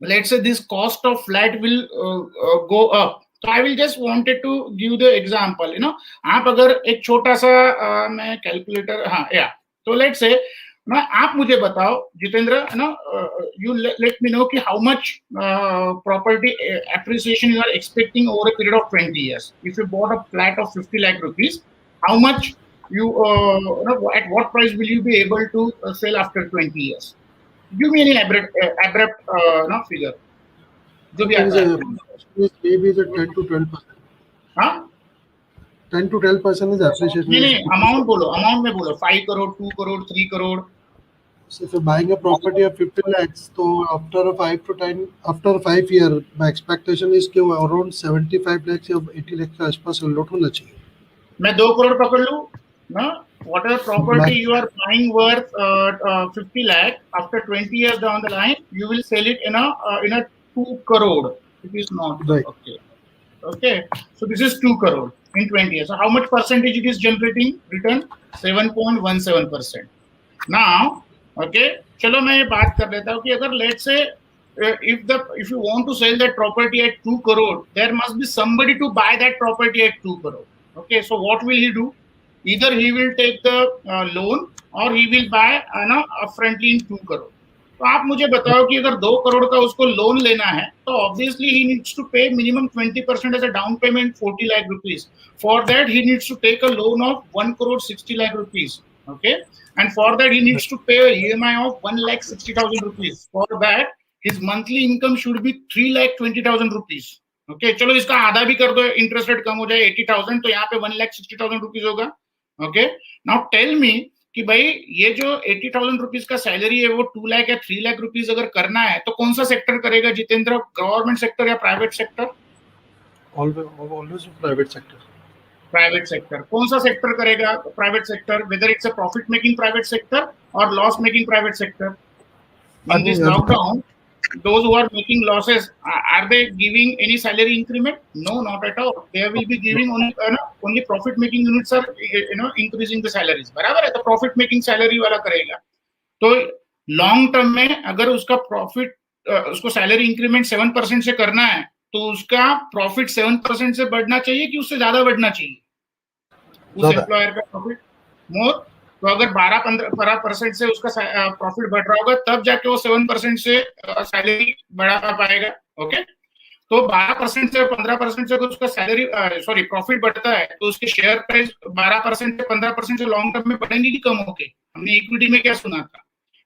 let's say this cost of flat will go up, so I will just wanted to give the example. आप अगर एक छोटा सा मैं calculator so let's say आप मुझे बताओ Jitendra, you let me know कि how much property appreciation you are expecting over a period of 20 years. If you bought a flat of 50 lakh rupees, how much you at what price will you be able to sell after 20 years? Give me any abrupt figure. जो भी आता है. Maybe the 10 to 12%. हाँ? 10 to 12% is appreciation. नहीं, amount बोलो, amount में बोलो. 5 crore, 2 crore, 3 crore. So if you're buying a property of 50 lakhs, so after 5 year, my expectation is कि वो around 75 lakhs या 80 lakhs के आसपास लॉट होना चाहिए. मैं 2 करोड़ पकड़ लूं ना, whatever property you are buying worth 50 lakh, after 20 years down the line you will sell it in a 2 crore. It is not Right. okay, so this is 2 crore in 20 years. So how much percentage it is generating return? 7.17%. now okay, चलो मैं ये बात कर लेता हूँ कि अगर let's say if you want to sell that property at 2 crore, there must be somebody to buy that property at 2 crore. Okay, so what will he do? Either he will take the loan or he will buy upfrontly in 2 crore. तो आप मुझे बताओ कि अगर 2 करोड़ का उसको loan लेना है तो obviously he needs to pay minimum 20% as a down payment 40 lakh rupees. For that he needs to take a loan of 1 crore 60 lakh rupees. Okay, and for that he needs to pay a EMI of 1,60,000 rupees. For that his monthly income should be 3,20,000 rupees. Okay, चलो इसका आधा भी कर दो, interest rate कम हो जाए 80,000, तो यहाँ पे 1,60,000 रुपीज होगा. ओके, नाउ टेल मी कि भाई ये जो 80,000 रुपीज का सैलरी है वो 2 लाख या 3 लाख रुपीज अगर करना है तो कौन सा सेक्टर करेगा जितेंद्र? गवर्नमेंट सेक्टर या private sector? Always private sector. Private sector. कौन सा सेक्टर करेगा private sector? Whether it's a profit making private sector और loss making private sector. In this lockdown, those who are making losses, are they giving any salary increment? No, not at all. They will be giving only profit making units are increasing the salaries. बराबर है, तो profit making salary वाला करेगा. तो long term में अगर उसका profit उसको सैलरी इंक्रीमेंट 7% से करना है तो उसका प्रॉफिट 7% से बढ़ना चाहिए कि उससे ज्यादा बढ़ना चाहिए? उस एम्प्लॉयर का प्रॉफिट मोर. तो अगर 12-15% से उसका प्रॉफिट बढ़ रहा होगा तब जाके वो 7% से सैलरी बढ़ा पाएगा. ओके, तो 12% से 15% से उसका सैलरी प्रॉफिट बढ़ता है तो उसके शेयर प्राइस 12% से 15% से लॉन्ग टर्म में बढ़ेंगे कि कम होके? हमने इक्विटी में क्या सुना था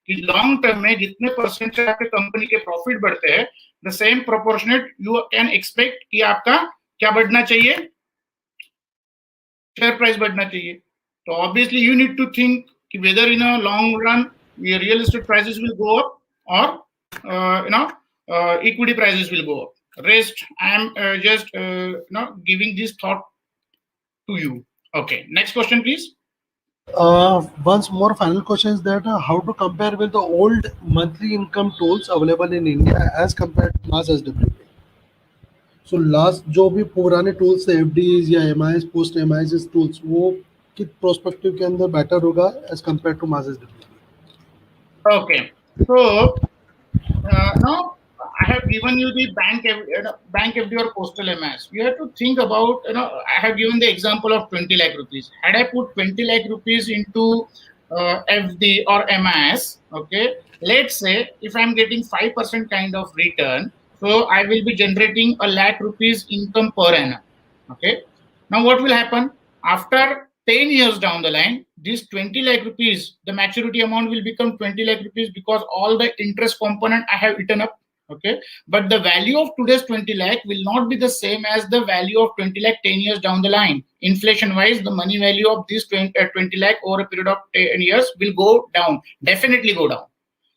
कि लॉन्ग टर्म में जितने परसेंट से आपके कंपनी के प्रॉफिट बढ़ते हैं the same proportionate you can expect कि आपका क्या बढ़ना चाहिए? शेयर प्राइस बढ़ना चाहिए. So obviously you need to think whether in a long run your real estate prices will go up or equity prices will go up. Rest I am just giving this thought to you. Okay, next question please. Once more final question is that how to compare with the old monthly income tools available in India as compared to Mass SWP. So last जो भी पुराने tools थे FDs या MIS post MIS tools वो किस prospective के अंदर better होगा as compare to Mars SWP? Okay, so now I have given you the bank FD or postal MIS. You have to think about, I have given the example of 20 lakh rupees. Had I put 20 lakh rupees into FD or MIS, okay, let's say if I'm getting 5% kind of return, so I will be generating a lakh rupees income per annum. Okay, now what will happen after 10 years down the line? This 20 lakh rupees, the maturity amount will become 20 lakh rupees because all the interest component I have eaten up. Okay, but the value of today's 20 lakh will not be the same as the value of 20 lakh 10 years down the line. Inflation wise, the money value of this 20 lakh over a period of 10 years will go down, definitely go down.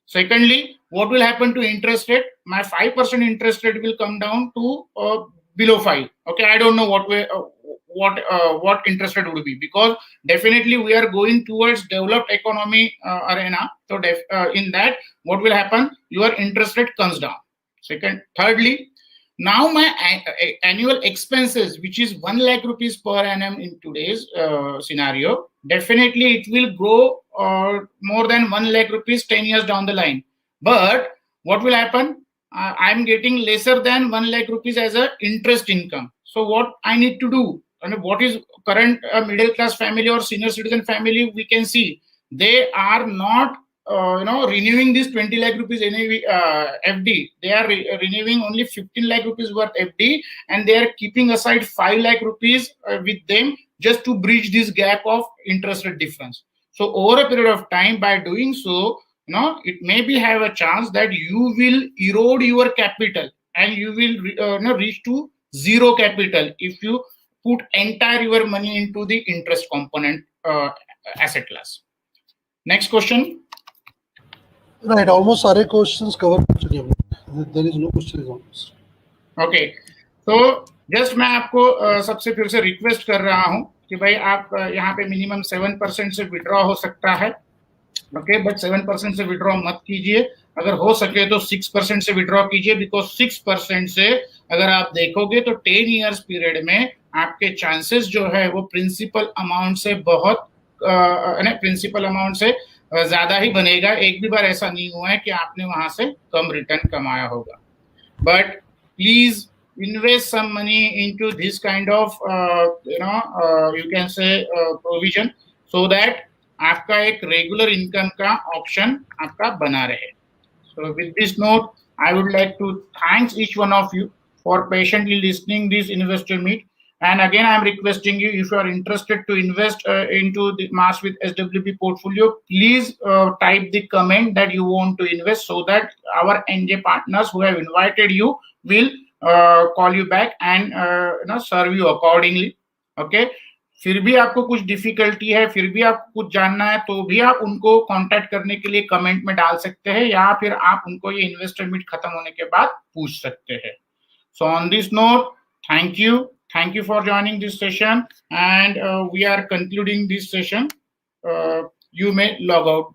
Secondly, what will happen to interest rate? My 5% interest rate will come down to below 5. Okay, I don't know what interest rate would be, because definitely we are going towards developed economy arena. So in that, what will happen? Your interest rate comes down. Thirdly, now my annual expenses, which is 1 lakh rupees per annum in today's scenario, definitely it will grow more than 1 lakh rupees 10 years down the line. But what will happen? I'm getting lesser than 1 lakh rupees as a interest income. So what I need to do? And what is current middle class family or senior citizen family? We can see they are not renewing this 20 lakh rupees FD. They are renewing only 15 lakh rupees worth FD, and they are keeping aside 5 lakh rupees with them just to bridge this gap of interest rate difference. So over a period of time, by doing so, it may be have a chance that you will erode your capital and you will reach to zero capital if you put entire your money into the interest component asset class. Next question. Right, almost सारे questions cover कर चुके हैं. There is no question almost. Okay, तो just मैं आपको सबसे फिर से रिक्वेस्ट कर रहा हूं कि भाई आप यहाँ पे मिनिमम 7% से विड्रॉ हो सकता है. ओके, बट 7% से विड्रॉ मत कीजिए. अगर हो सके तो 6% से विड्रॉ कीजिए, बिकॉज 6% से अगर आप देखोगे तो 10 इयर्स पीरियड में आपके चांसेस जो है वो प्रिंसिपल अमाउंट से बहुत प्रिंसिपल अमाउंट से ज्यादा ही बनेगा. एक भी बार ऐसा नहीं हुआ है कि आपने वहां से कम रिटर्न कमाया होगा. But please invest some money into this kind of you can say provision, so that आपका एक रेगुलर इनकम का ऑप्शन आपका बना रहे. So with this note, I would like to thank each one of you for patiently listening this investor meet. And again, I am requesting you, if you are interested to invest into the Mass with SWP portfolio, please type the comment that you want to invest, so that our NJ partners who have invited you will call you back and serve you accordingly. Okay. फिर भी आपको कुछ difficulty है, फिर भी आपको कुछ जानना है, तो भी आप उनको कांटेक्ट करने के लिए कमेंट में डाल सकते हैं, या फिर आप उनको ये इन्वेस्टर मीट खत्म होने के बाद पूछ सकते हैं. So on this note, thank you for joining this session, and we are concluding this session. You may log out.